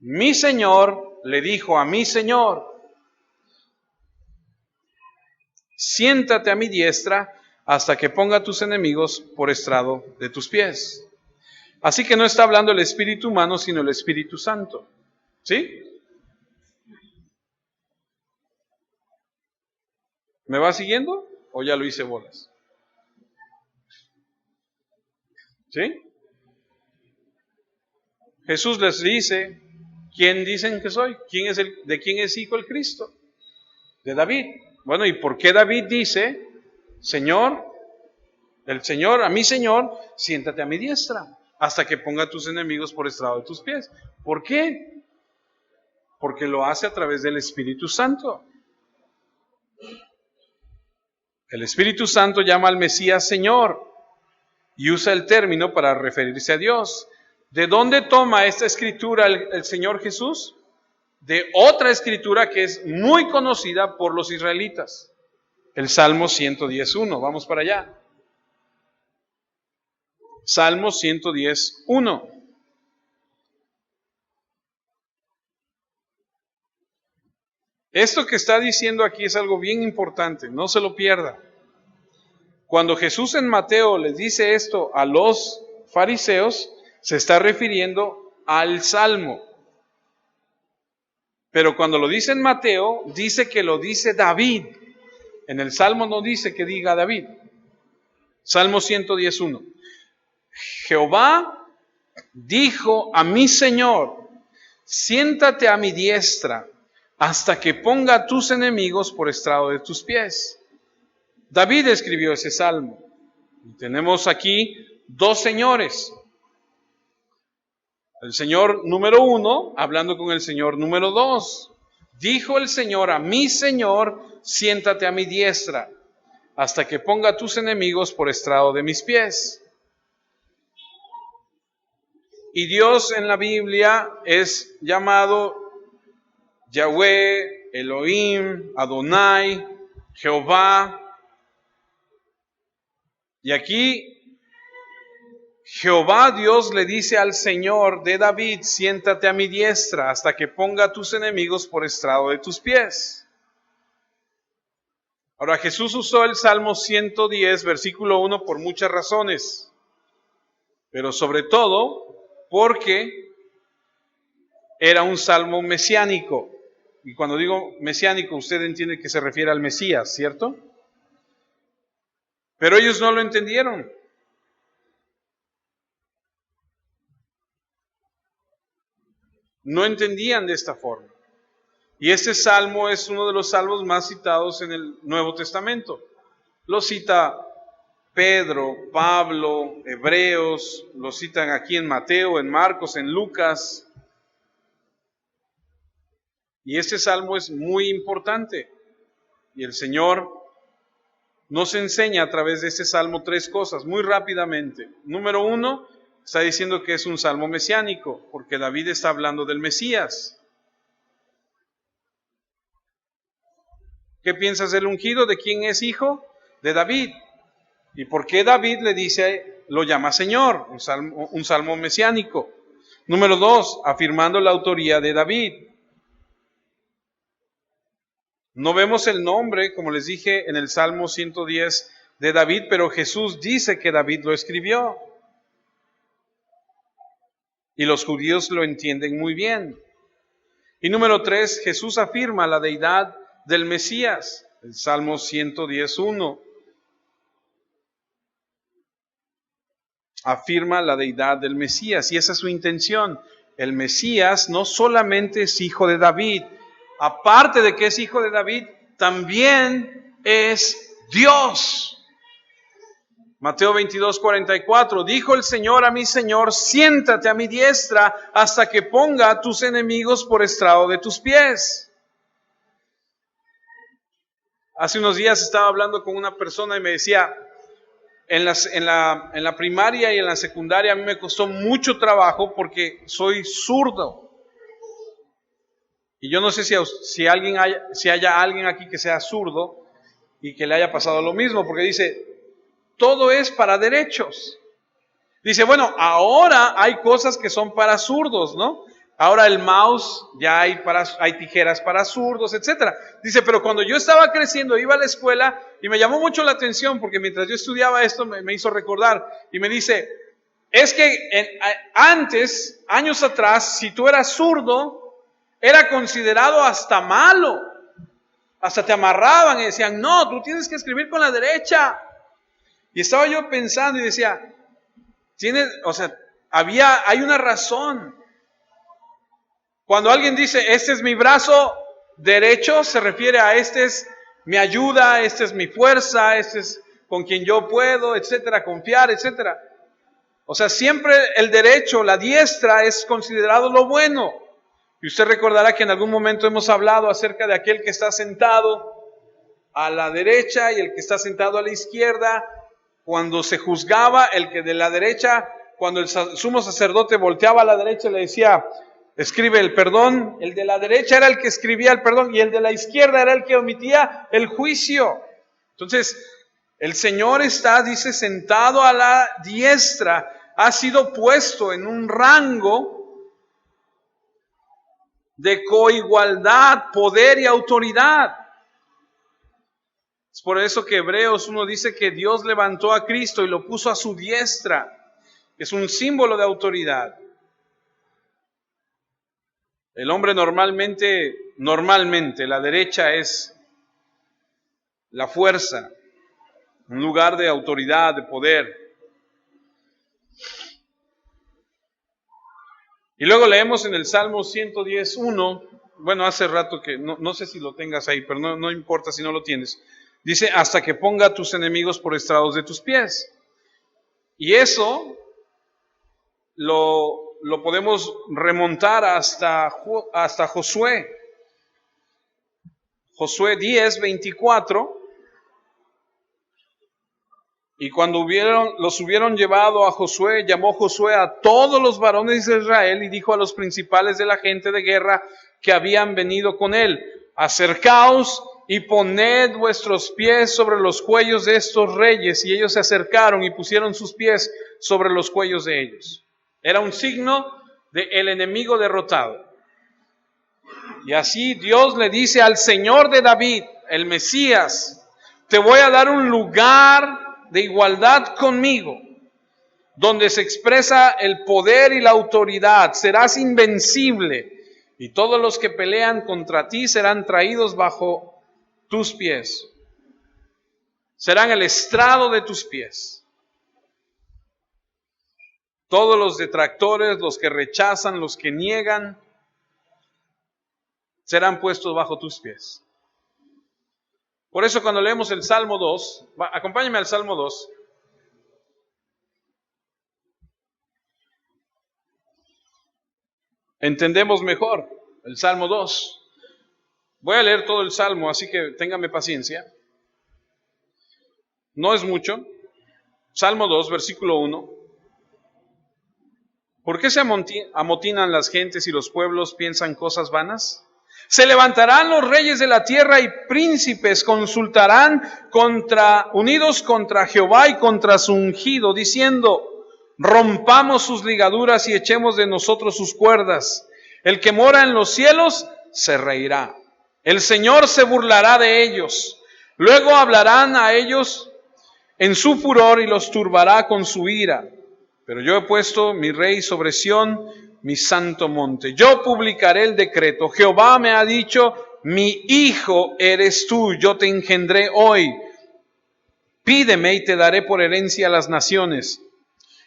mi Señor le dijo a mi Señor, siéntate a mi diestra hasta que ponga tus enemigos por estrado de tus pies. Así que no está hablando el Espíritu humano, sino el Espíritu Santo. ¿Sí? ¿Me va siguiendo o ya lo hice bolas? ¿Sí? Jesús les dice, ¿quién dicen que soy? ¿De quién es hijo el Cristo? De David. Bueno, ¿y por qué David dice, Señor, el Señor, a mi Señor, siéntate a mi diestra, hasta que ponga a tus enemigos por estrado de tus pies? ¿Por qué? Porque lo hace a través del Espíritu Santo. El Espíritu Santo llama al Mesías Señor y usa el término para referirse a Dios. ¿De dónde toma esta escritura el Señor Jesús? De otra escritura que es muy conocida por los israelitas. El Salmo 110:1. Vamos para allá. Salmo 110:1. Esto que está diciendo aquí es algo bien importante, no se lo pierda. Cuando Jesús en Mateo les dice esto a los fariseos, se está refiriendo al Salmo. Pero cuando lo dice en Mateo, dice que lo dice David. En el Salmo no dice que diga David. Salmo 110:1. Jehová dijo a mi Señor, siéntate a mi diestra hasta que ponga a tus enemigos por estrado de tus pies. David escribió ese salmo. Y tenemos aquí dos señores. El Señor número 1, hablando con el Señor número 2. Dijo el Señor a mi Señor, siéntate a mi diestra, hasta que ponga a tus enemigos por estrado de mis pies. Y Dios en la Biblia es llamado Yahweh, Elohim, Adonai, Jehová. Y aquí Jehová Dios le dice al Señor de David, siéntate a mi diestra hasta que ponga a tus enemigos por estrado de tus pies. Ahora Jesús usó el Salmo 110, versículo 1 por muchas razones, pero sobre todo porque era un salmo mesiánico. Y cuando digo mesiánico, usted entiende que se refiere al Mesías, ¿cierto? Pero ellos no lo entendieron. No entendían de esta forma. Y este salmo es uno de los salmos más citados en el Nuevo Testamento. Lo cita Pedro, Pablo, Hebreos, lo citan aquí en Mateo, en Marcos, en Lucas. Y este salmo es muy importante. Y el Señor nos enseña a través de este salmo tres cosas, muy rápidamente. Número 1, está diciendo que es un salmo mesiánico, porque David está hablando del Mesías. ¿Qué piensas del ungido? ¿De quién es hijo? De David. ¿Y por qué David le dice, lo llama Señor? Un salmo mesiánico. Número 2, afirmando la autoría de David. No vemos el nombre, como les dije, en el Salmo 110 de David, pero Jesús dice que David lo escribió. Y los judíos lo entienden muy bien. Y número 3, Jesús afirma la deidad del Mesías, el Salmo 110:1. Afirma la deidad del Mesías, y esa es su intención. El Mesías no solamente es hijo de David, aparte de que es hijo de David, también es Dios. Mateo 22:44, dijo el Señor a mi Señor, siéntate a mi diestra hasta que ponga a tus enemigos por estrado de tus pies. Hace unos días estaba hablando con una persona y me decía, en la primaria y en la secundaria a mí me costó mucho trabajo porque soy zurdo. Y yo no sé si haya alguien aquí que sea zurdo y que le haya pasado lo mismo, porque dice, todo es para derechos. Dice, bueno, ahora hay cosas que son para zurdos, ¿no? Ahora el mouse, ya hay tijeras para zurdos, etcétera. Dice, pero cuando yo estaba creciendo, iba a la escuela y me llamó mucho la atención porque mientras yo estudiaba esto me hizo recordar y me dice, es que antes, años atrás, si tú eras zurdo, era considerado hasta malo. Hasta te amarraban y decían, no, tú tienes que escribir con la derecha. Y estaba yo pensando y decía, hay una razón. Cuando alguien dice, este es mi brazo derecho, se refiere a este es mi ayuda, este es mi fuerza, este es con quien yo puedo, etcétera, confiar, etcétera. O sea, siempre el derecho, la diestra es considerado lo bueno. Y usted recordará que en algún momento hemos hablado acerca de aquel que está sentado a la derecha y el que está sentado a la izquierda. Cuando se juzgaba, el que de la derecha, cuando el sumo sacerdote volteaba a la derecha le decía, escribe el perdón, el de la derecha era el que escribía el perdón y el de la izquierda era el que omitía el juicio. Entonces, el Señor dice, sentado a la diestra, ha sido puesto en un rango de coigualdad, poder y autoridad. Es por eso que Hebreos 1 dice que Dios levantó a Cristo y lo puso a su diestra. Es un símbolo de autoridad. El hombre normalmente, la derecha es la fuerza, un lugar de autoridad, de poder. Y luego leemos en el Salmo 110:1, bueno, hace rato que, no sé si lo tengas ahí, pero no importa si no lo tienes. Dice, hasta que ponga a tus enemigos por estrados de tus pies. Y eso lo podemos remontar hasta Josué. Josué 10:24. Y cuando los hubieron llevado a Josué, llamó Josué a todos los varones de Israel y dijo a los principales de la gente de guerra que habían venido con él, acercaos y poned vuestros pies sobre los cuellos de estos reyes. Y ellos se acercaron y pusieron sus pies sobre los cuellos de ellos. Era un signo del enemigo derrotado. Y así Dios le dice al Señor de David, el Mesías, te voy a dar un lugar de igualdad conmigo, donde se expresa el poder y la autoridad. Serás invencible y todos los que pelean contra ti serán traídos bajo tus pies. Serán el estrado de tus pies. Todos los detractores, los que rechazan, los que niegan, serán puestos bajo tus pies. Por eso cuando leemos el Salmo 2, acompáñame al Salmo 2. Entendemos mejor el Salmo 2. Voy a leer todo el Salmo, así que téngame paciencia. No es mucho. Salmo 2, versículo 1. ¿Por qué se amotinan las gentes y los pueblos piensan cosas vanas? Se levantarán los reyes de la tierra y príncipes consultarán unidos contra Jehová y contra su ungido, diciendo, rompamos sus ligaduras y echemos de nosotros sus cuerdas. El que mora en los cielos se reirá. El Señor se burlará de ellos. Luego hablarán a ellos en su furor y los turbará con su ira. Pero yo he puesto mi rey sobre Sión, mi santo monte. Yo publicaré el decreto. Jehová me ha dicho, mi hijo eres tú, yo te engendré hoy. Pídeme y te daré por herencia a las naciones,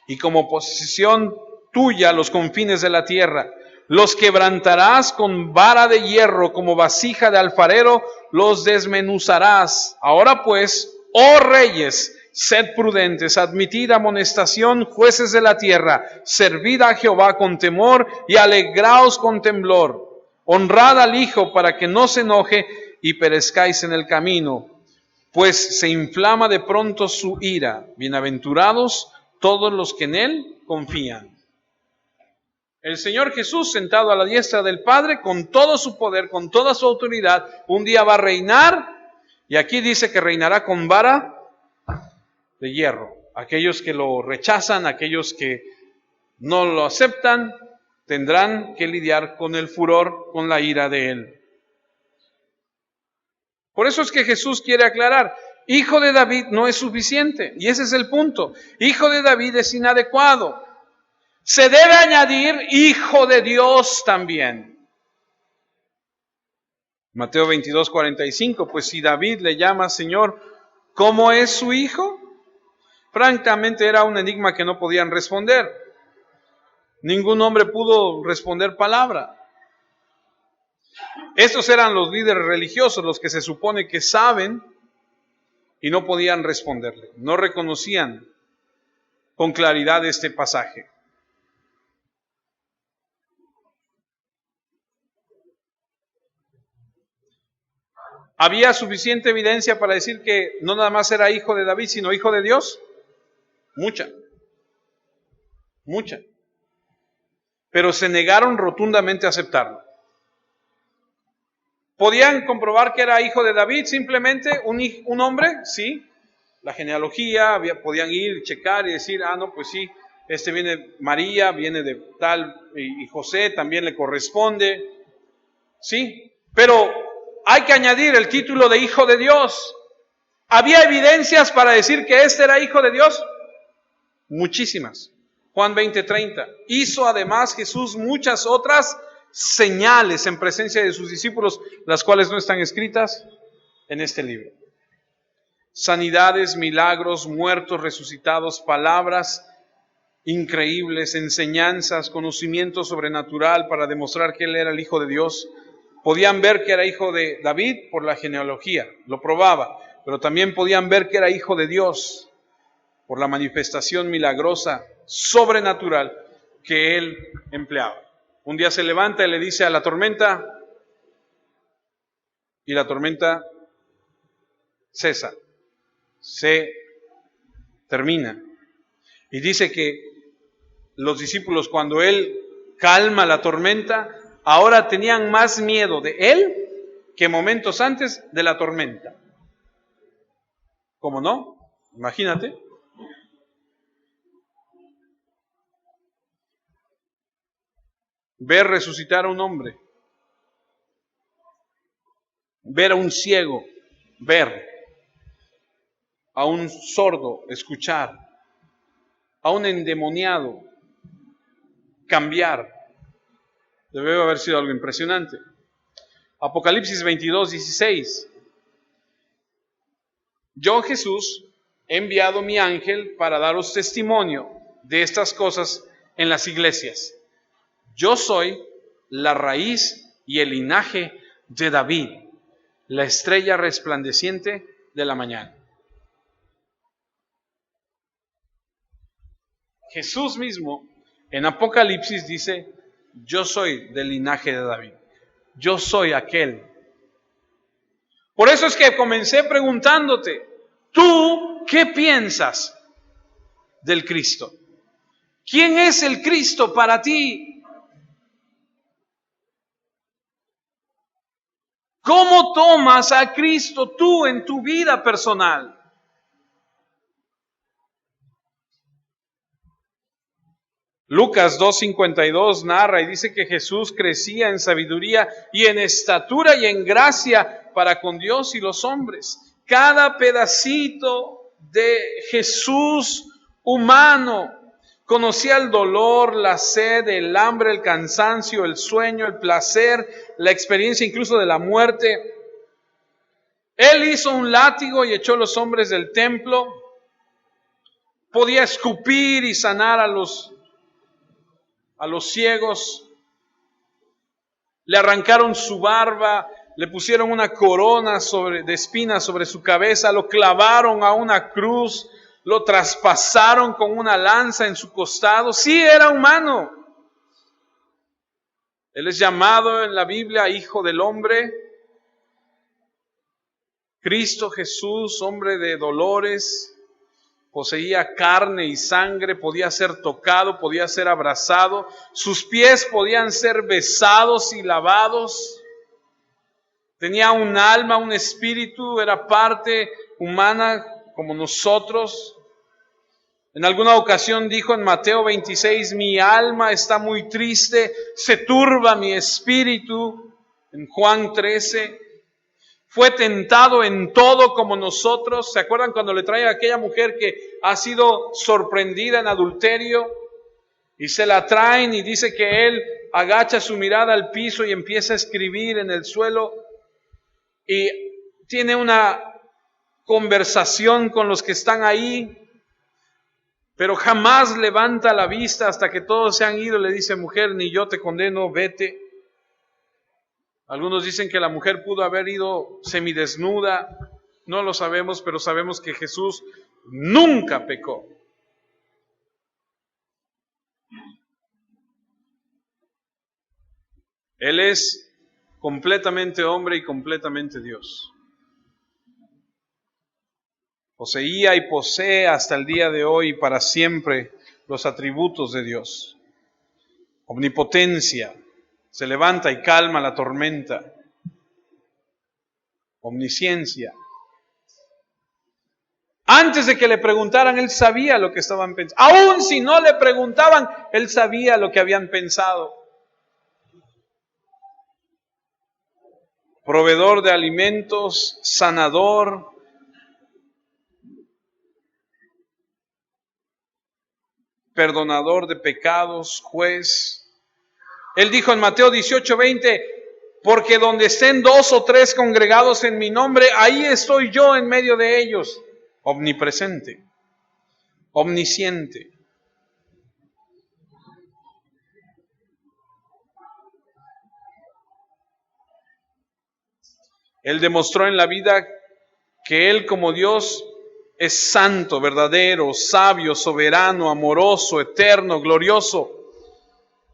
y como posesión tuya los confines de la tierra. Los quebrantarás con vara de hierro, como vasija de alfarero, los desmenuzarás. Ahora pues, oh reyes, sed prudentes, admitid amonestación, jueces de la tierra, servid a Jehová con temor y alegraos con temblor. Honrad al Hijo para que no se enoje y perezcáis en el camino, pues se inflama de pronto su ira. Bienaventurados todos los que en Él confían. El Señor Jesús, sentado a la diestra del Padre, con todo su poder, con toda su autoridad, un día va a reinar, y aquí dice que reinará con vara de hierro. Aquellos que lo rechazan, aquellos que no lo aceptan, tendrán que lidiar con el furor, con la ira de Él. Por eso es que Jesús quiere aclarar, hijo de David no es suficiente, y ese es el punto. Hijo de David es inadecuado. Se debe añadir hijo de Dios también. Mateo 22, 45, pues si David le llama Señor, ¿cómo es su hijo? Francamente era un enigma que no podían responder. Ningún hombre pudo responder palabra. Estos eran los líderes religiosos, los que se supone que saben y no podían responderle. No reconocían con claridad este pasaje. ¿Había suficiente evidencia para decir que no nada más era hijo de David, sino hijo de Dios? Mucha. Pero se negaron rotundamente a aceptarlo. ¿Podían comprobar que era hijo de David simplemente un hombre? Sí. La genealogía, podían ir, checar y decir, no, pues sí, este viene María, viene de tal, y José también le corresponde. Sí, pero hay que añadir el título de hijo de Dios. ¿Había evidencias para decir que este era hijo de Dios? Muchísimas. Juan 20:30. Hizo además Jesús muchas otras señales en presencia de sus discípulos, las cuales no están escritas en este libro. Sanidades, milagros, muertos resucitados, palabras increíbles, enseñanzas, conocimiento sobrenatural para demostrar que Él era el Hijo de Dios. Podían ver que era hijo de David por la genealogía, lo probaba, pero también podían ver que era hijo de Dios por la manifestación milagrosa, sobrenatural que Él empleaba. Un día se levanta y le dice a la tormenta, y la tormenta cesa, se termina. Y dice que los discípulos, cuando Él calma la tormenta, ahora tenían más miedo de Él que momentos antes de la tormenta. ¿Cómo no? Imagínate. Ver resucitar a un hombre, ver a un ciego, ver a un sordo, escuchar, a un endemoniado, cambiar. Debe haber sido algo impresionante. Apocalipsis 22:16. Yo, Jesús, he enviado mi ángel para daros testimonio de estas cosas en las iglesias. Yo soy la raíz y el linaje de David, la estrella resplandeciente de la mañana. Jesús mismo en Apocalipsis dice, yo soy del linaje de David, yo soy aquel. Por eso es que comencé preguntándote, ¿tú qué piensas del Cristo? ¿Quién es el Cristo para ti? ¿Cómo tomas a Cristo tú en tu vida personal? Lucas 2:52 narra y dice que Jesús crecía en sabiduría y en estatura y en gracia para con Dios y los hombres. Cada pedacito de Jesús humano conocía el dolor, la sed, el hambre, el cansancio, el sueño, el placer, la experiencia incluso de la muerte. Él hizo un látigo y echó a los hombres del templo. Podía escupir y sanar a los ciegos. Le arrancaron su barba, le pusieron una corona de espinas sobre su cabeza, lo clavaron a una cruz, lo traspasaron con una lanza en su costado. Sí, era humano. Él es llamado en la Biblia Hijo del Hombre. Cristo Jesús, hombre de dolores, poseía carne y sangre, podía ser tocado, podía ser abrazado, sus pies podían ser besados y lavados. Tenía un alma, un espíritu, era parte humana como nosotros. En alguna ocasión dijo en Mateo 26, mi alma está muy triste, se turba mi espíritu. En Juan 13, fue tentado en todo como nosotros. ¿Se acuerdan cuando le trae a aquella mujer que ha sido sorprendida en adulterio? Y se la traen y dice que él agacha su mirada al piso y empieza a escribir en el suelo. Y tiene una conversación con los que están ahí, pero jamás levanta la vista hasta que todos se han ido. Le dice, mujer, ni yo te condeno, vete. Algunos dicen que la mujer pudo haber ido semidesnuda, no lo sabemos, pero sabemos que Jesús nunca pecó. Él es completamente hombre y completamente Dios. Poseía y posee hasta el día de hoy y para siempre los atributos de Dios. Omnipotencia, se levanta y calma la tormenta. Omnisciencia. Antes de que le preguntaran, Él sabía lo que estaban pensando. Aún si no le preguntaban, Él sabía lo que habían pensado. Proveedor de alimentos, sanador, perdonador de pecados, juez. Él dijo en Mateo 18:20, porque donde estén 2 o 3 congregados en mi nombre, ahí estoy yo en medio de ellos. Omnipresente, omnisciente. Él demostró en la vida que Él como Dios es santo, verdadero, sabio, soberano, amoroso, eterno, glorioso.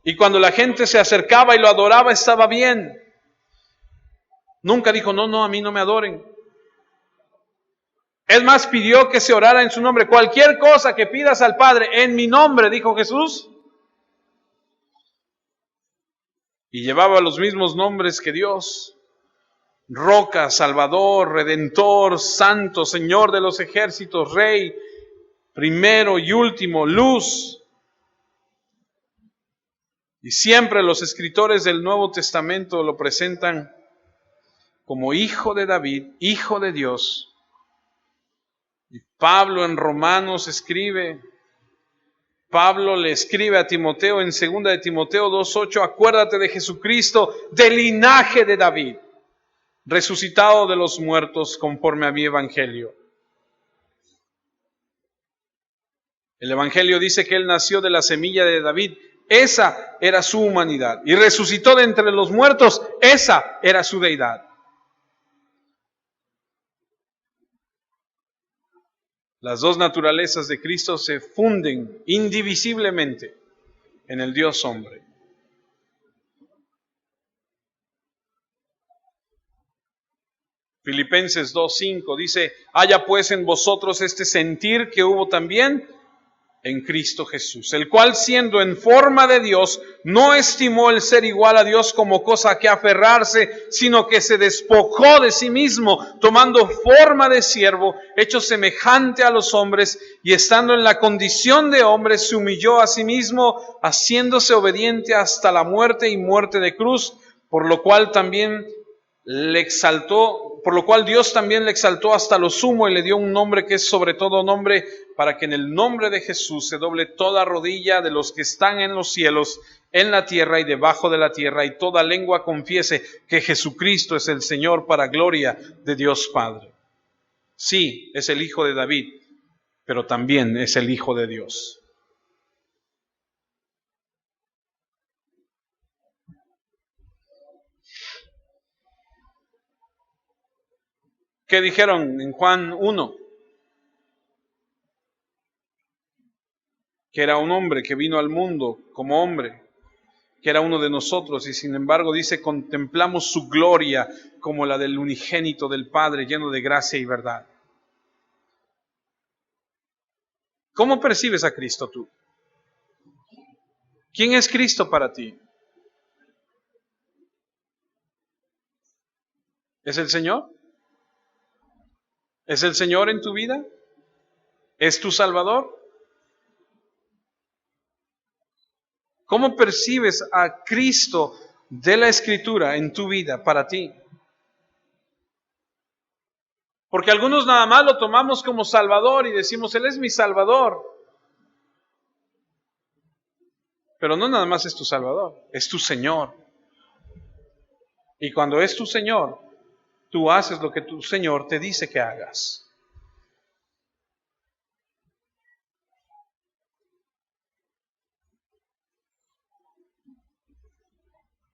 Y cuando la gente se acercaba y lo adoraba, estaba bien. Nunca dijo, no, a mí no me adoren. Es más, pidió que se orara en su nombre. Cualquier cosa que pidas al Padre en mi nombre, dijo Jesús. Y llevaba los mismos nombres que Dios. Roca, Salvador, Redentor, Santo, Señor de los ejércitos, Rey, primero y último, Luz. Y siempre los escritores del Nuevo Testamento lo presentan como Hijo de David, Hijo de Dios. Y Pablo en Romanos Pablo le escribe a Timoteo en 2 de Timoteo 2:8, acuérdate de Jesucristo, del linaje de David, resucitado de los muertos conforme a mi evangelio. El evangelio dice que él nació de la semilla de David. Esa era su humanidad. Y resucitó de entre los muertos. Esa era su deidad. Las dos naturalezas de Cristo se funden indivisiblemente en el Dios hombre. Filipenses 2:5 dice, haya pues en vosotros este sentir que hubo también en Cristo Jesús, el cual siendo en forma de Dios, no estimó el ser igual a Dios como cosa que aferrarse, sino que se despojó de sí mismo, tomando forma de siervo, hecho semejante a los hombres, y estando en la condición de hombre, se humilló a sí mismo, haciéndose obediente hasta la muerte y muerte de cruz, por lo cual Dios también le exaltó hasta lo sumo y le dio un nombre que es sobre todo nombre, para que en el nombre de Jesús se doble toda rodilla de los que están en los cielos, en la tierra y debajo de la tierra, y toda lengua confiese que Jesucristo es el Señor, para gloria de Dios Padre. Sí, es el Hijo de David, pero también es el Hijo de Dios. ¿Qué dijeron en Juan 1? Que era un hombre que vino al mundo como hombre, que era uno de nosotros, y sin embargo dice, contemplamos su gloria como la del unigénito del Padre, lleno de gracia y verdad. ¿Cómo percibes a Cristo tú? ¿Quién es Cristo para ti? ¿Es el Señor? ¿Es el Señor en tu vida? ¿Es tu Salvador? ¿Cómo percibes a Cristo de la Escritura en tu vida para ti? Porque algunos nada más lo tomamos como Salvador y decimos, Él es mi Salvador. Pero no nada más es tu Salvador, es tu Señor. Y cuando es tu Señor, tú haces lo que tu Señor te dice que hagas.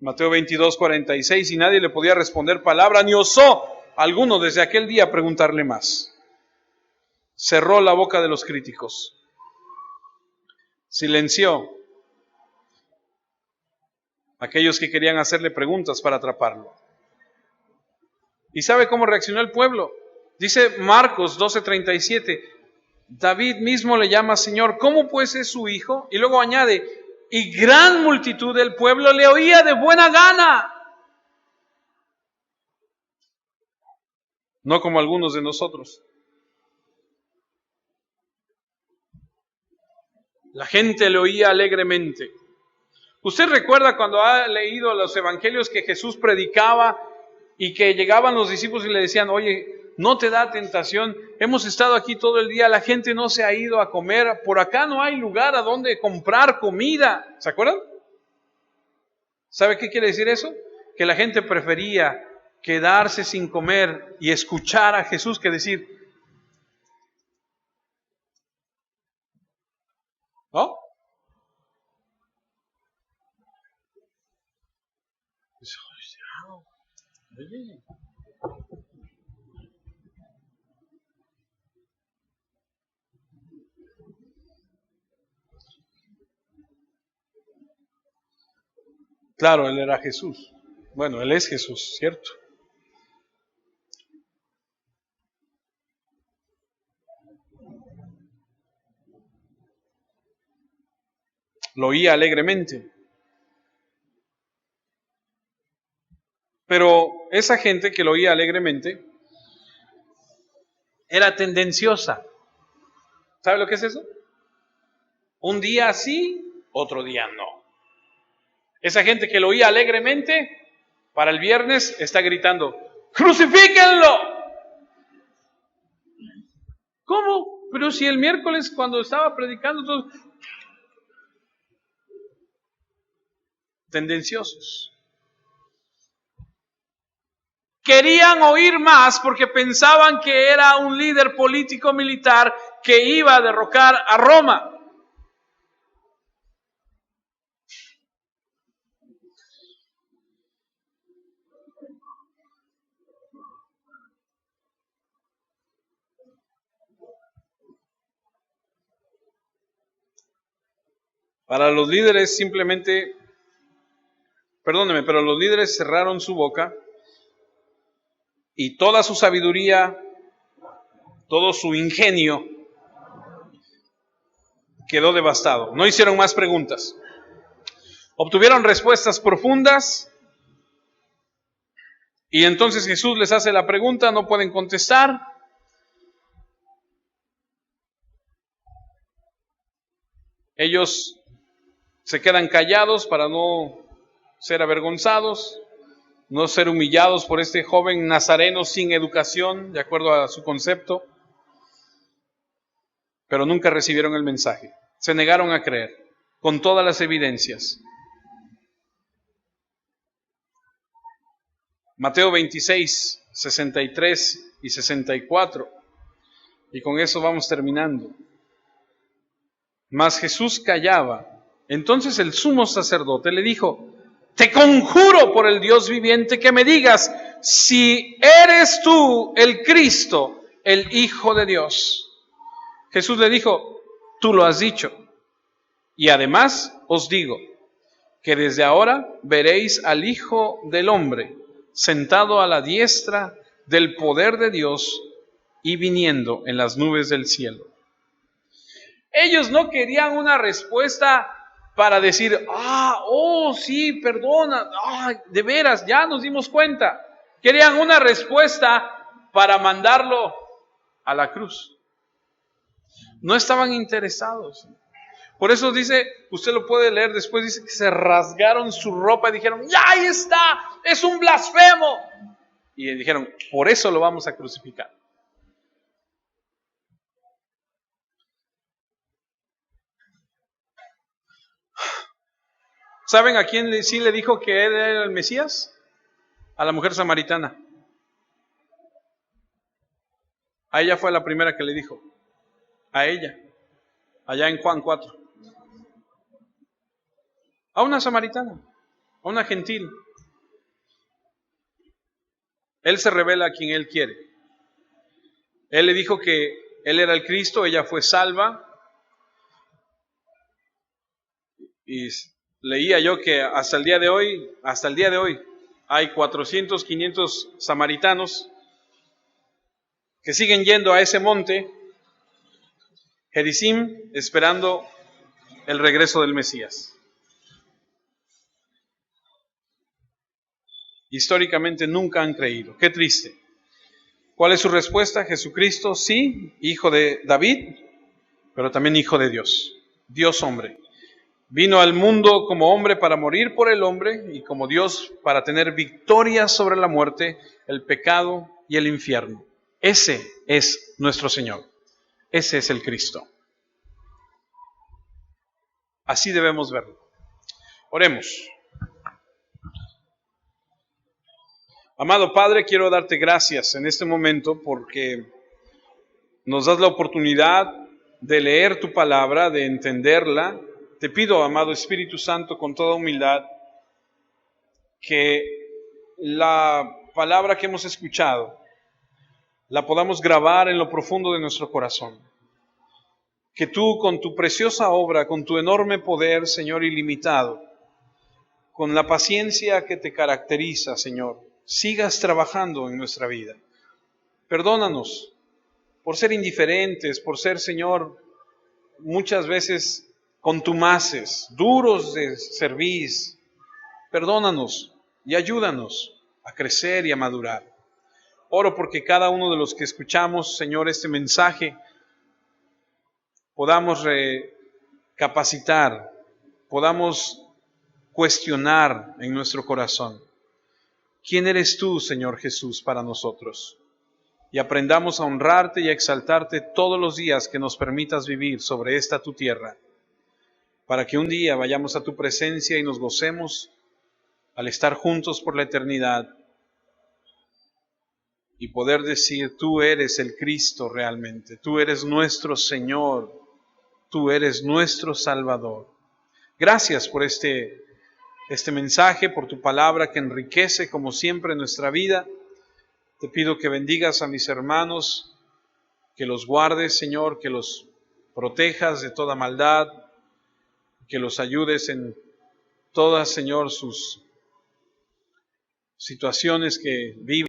Mateo 22:46, y nadie le podía responder palabra, ni osó alguno desde aquel día preguntarle más. Cerró la boca de los críticos. Silenció a aquellos que querían hacerle preguntas para atraparlo. ¿Y sabe cómo reaccionó el pueblo? Dice Marcos 12:37, David mismo le llama Señor, ¿cómo pues es su hijo? Y luego añade, y gran multitud del pueblo le oía de buena gana. No como algunos de nosotros. La gente le oía alegremente. ¿Usted recuerda cuando ha leído los evangelios que Jesús predicaba y que llegaban los discípulos y le decían, oye, ¿no te da tentación? Hemos estado aquí todo el día, la gente no se ha ido a comer, por acá no hay lugar a donde comprar comida. ¿Se acuerdan? ¿Sabe qué quiere decir eso? Que la gente prefería quedarse sin comer y escuchar a Jesús que decir, ¿no? Claro, Él era Jesús. Bueno, Él es Jesús, ¿cierto? Lo oía alegremente. Pero esa gente que lo oía alegremente era tendenciosa. ¿Sabe lo que es eso? Un día sí, otro día no. Esa gente que lo oía alegremente, para el viernes está gritando, ¡crucifíquenlo! ¿Cómo? Pero si el miércoles cuando estaba predicando, todos tendenciosos. Querían oír más porque pensaban que era un líder político militar que iba a derrocar a Roma. Para los líderes simplemente, perdóneme, pero los líderes cerraron su boca y toda su sabiduría, todo su ingenio, quedó devastado. No hicieron más preguntas. Obtuvieron respuestas profundas y entonces Jesús les hace la pregunta, no pueden contestar. Ellos se quedan callados para no ser avergonzados, no ser humillados por este joven nazareno sin educación, de acuerdo a su concepto, pero nunca recibieron el mensaje. Se negaron a creer, con todas las evidencias. Mateo 26, 63 y 64. Y con eso vamos terminando. Mas Jesús callaba. Entonces el sumo sacerdote le dijo: te conjuro por el Dios viviente que me digas si eres tú el Cristo, el Hijo de Dios. Jesús le dijo: tú lo has dicho. Y además os digo que desde ahora veréis al Hijo del Hombre sentado a la diestra del poder de Dios y viniendo en las nubes del cielo. Ellos no querían una respuesta para decir, sí, perdona, de veras, ya nos dimos cuenta. Querían una respuesta para mandarlo a la cruz. No estaban interesados. Por eso dice, usted lo puede leer después, dice que se rasgaron su ropa y dijeron, ¡ya ahí está! ¡Es un blasfemo! Y dijeron, por eso lo vamos a crucificar. ¿Saben a quién sí le dijo que él era el Mesías? A la mujer samaritana. A ella fue la primera que le dijo. A ella. Allá en Juan 4. A una samaritana. A una gentil. Él se revela a quien él quiere. Él le dijo que él era el Cristo, ella fue salva. Y leía yo que hasta el día de hoy, hay 400, 500 samaritanos que siguen yendo a ese monte, Gerizim, esperando el regreso del Mesías. Históricamente nunca han creído. Qué triste. ¿Cuál es su respuesta? Jesucristo, sí, hijo de David, pero también hijo de Dios. Dios hombre. Vino al mundo como hombre para morir por el hombre y como Dios para tener victoria sobre la muerte, el pecado y el infierno. Ese es nuestro Señor. Ese es el Cristo. Así debemos verlo. Oremos. Amado Padre, quiero darte gracias en este momento porque nos das la oportunidad de leer tu palabra, de entenderla. Te pido, amado Espíritu Santo, con toda humildad, que la palabra que hemos escuchado la podamos grabar en lo profundo de nuestro corazón. Que tú, con tu preciosa obra, con tu enorme poder, Señor, ilimitado, con la paciencia que te caracteriza, Señor, sigas trabajando en nuestra vida. Perdónanos por ser indiferentes, por ser, Señor, muchas veces contumaces, duros de cerviz. Perdónanos y ayúdanos a crecer y a madurar. Oro porque cada uno de los que escuchamos, Señor, este mensaje, podamos recapacitar, podamos cuestionar en nuestro corazón. ¿Quién eres tú, Señor Jesús, para nosotros? Y aprendamos a honrarte y a exaltarte todos los días que nos permitas vivir sobre esta tu tierra, para que un día vayamos a tu presencia y nos gocemos al estar juntos por la eternidad y poder decir, tú eres el Cristo realmente, tú eres nuestro Señor, tú eres nuestro Salvador. Gracias por este mensaje, por tu palabra que enriquece como siempre nuestra vida. Te pido que bendigas a mis hermanos, que los guardes, Señor, que los protejas de toda maldad, que los ayudes en todas, Señor, sus situaciones que viven.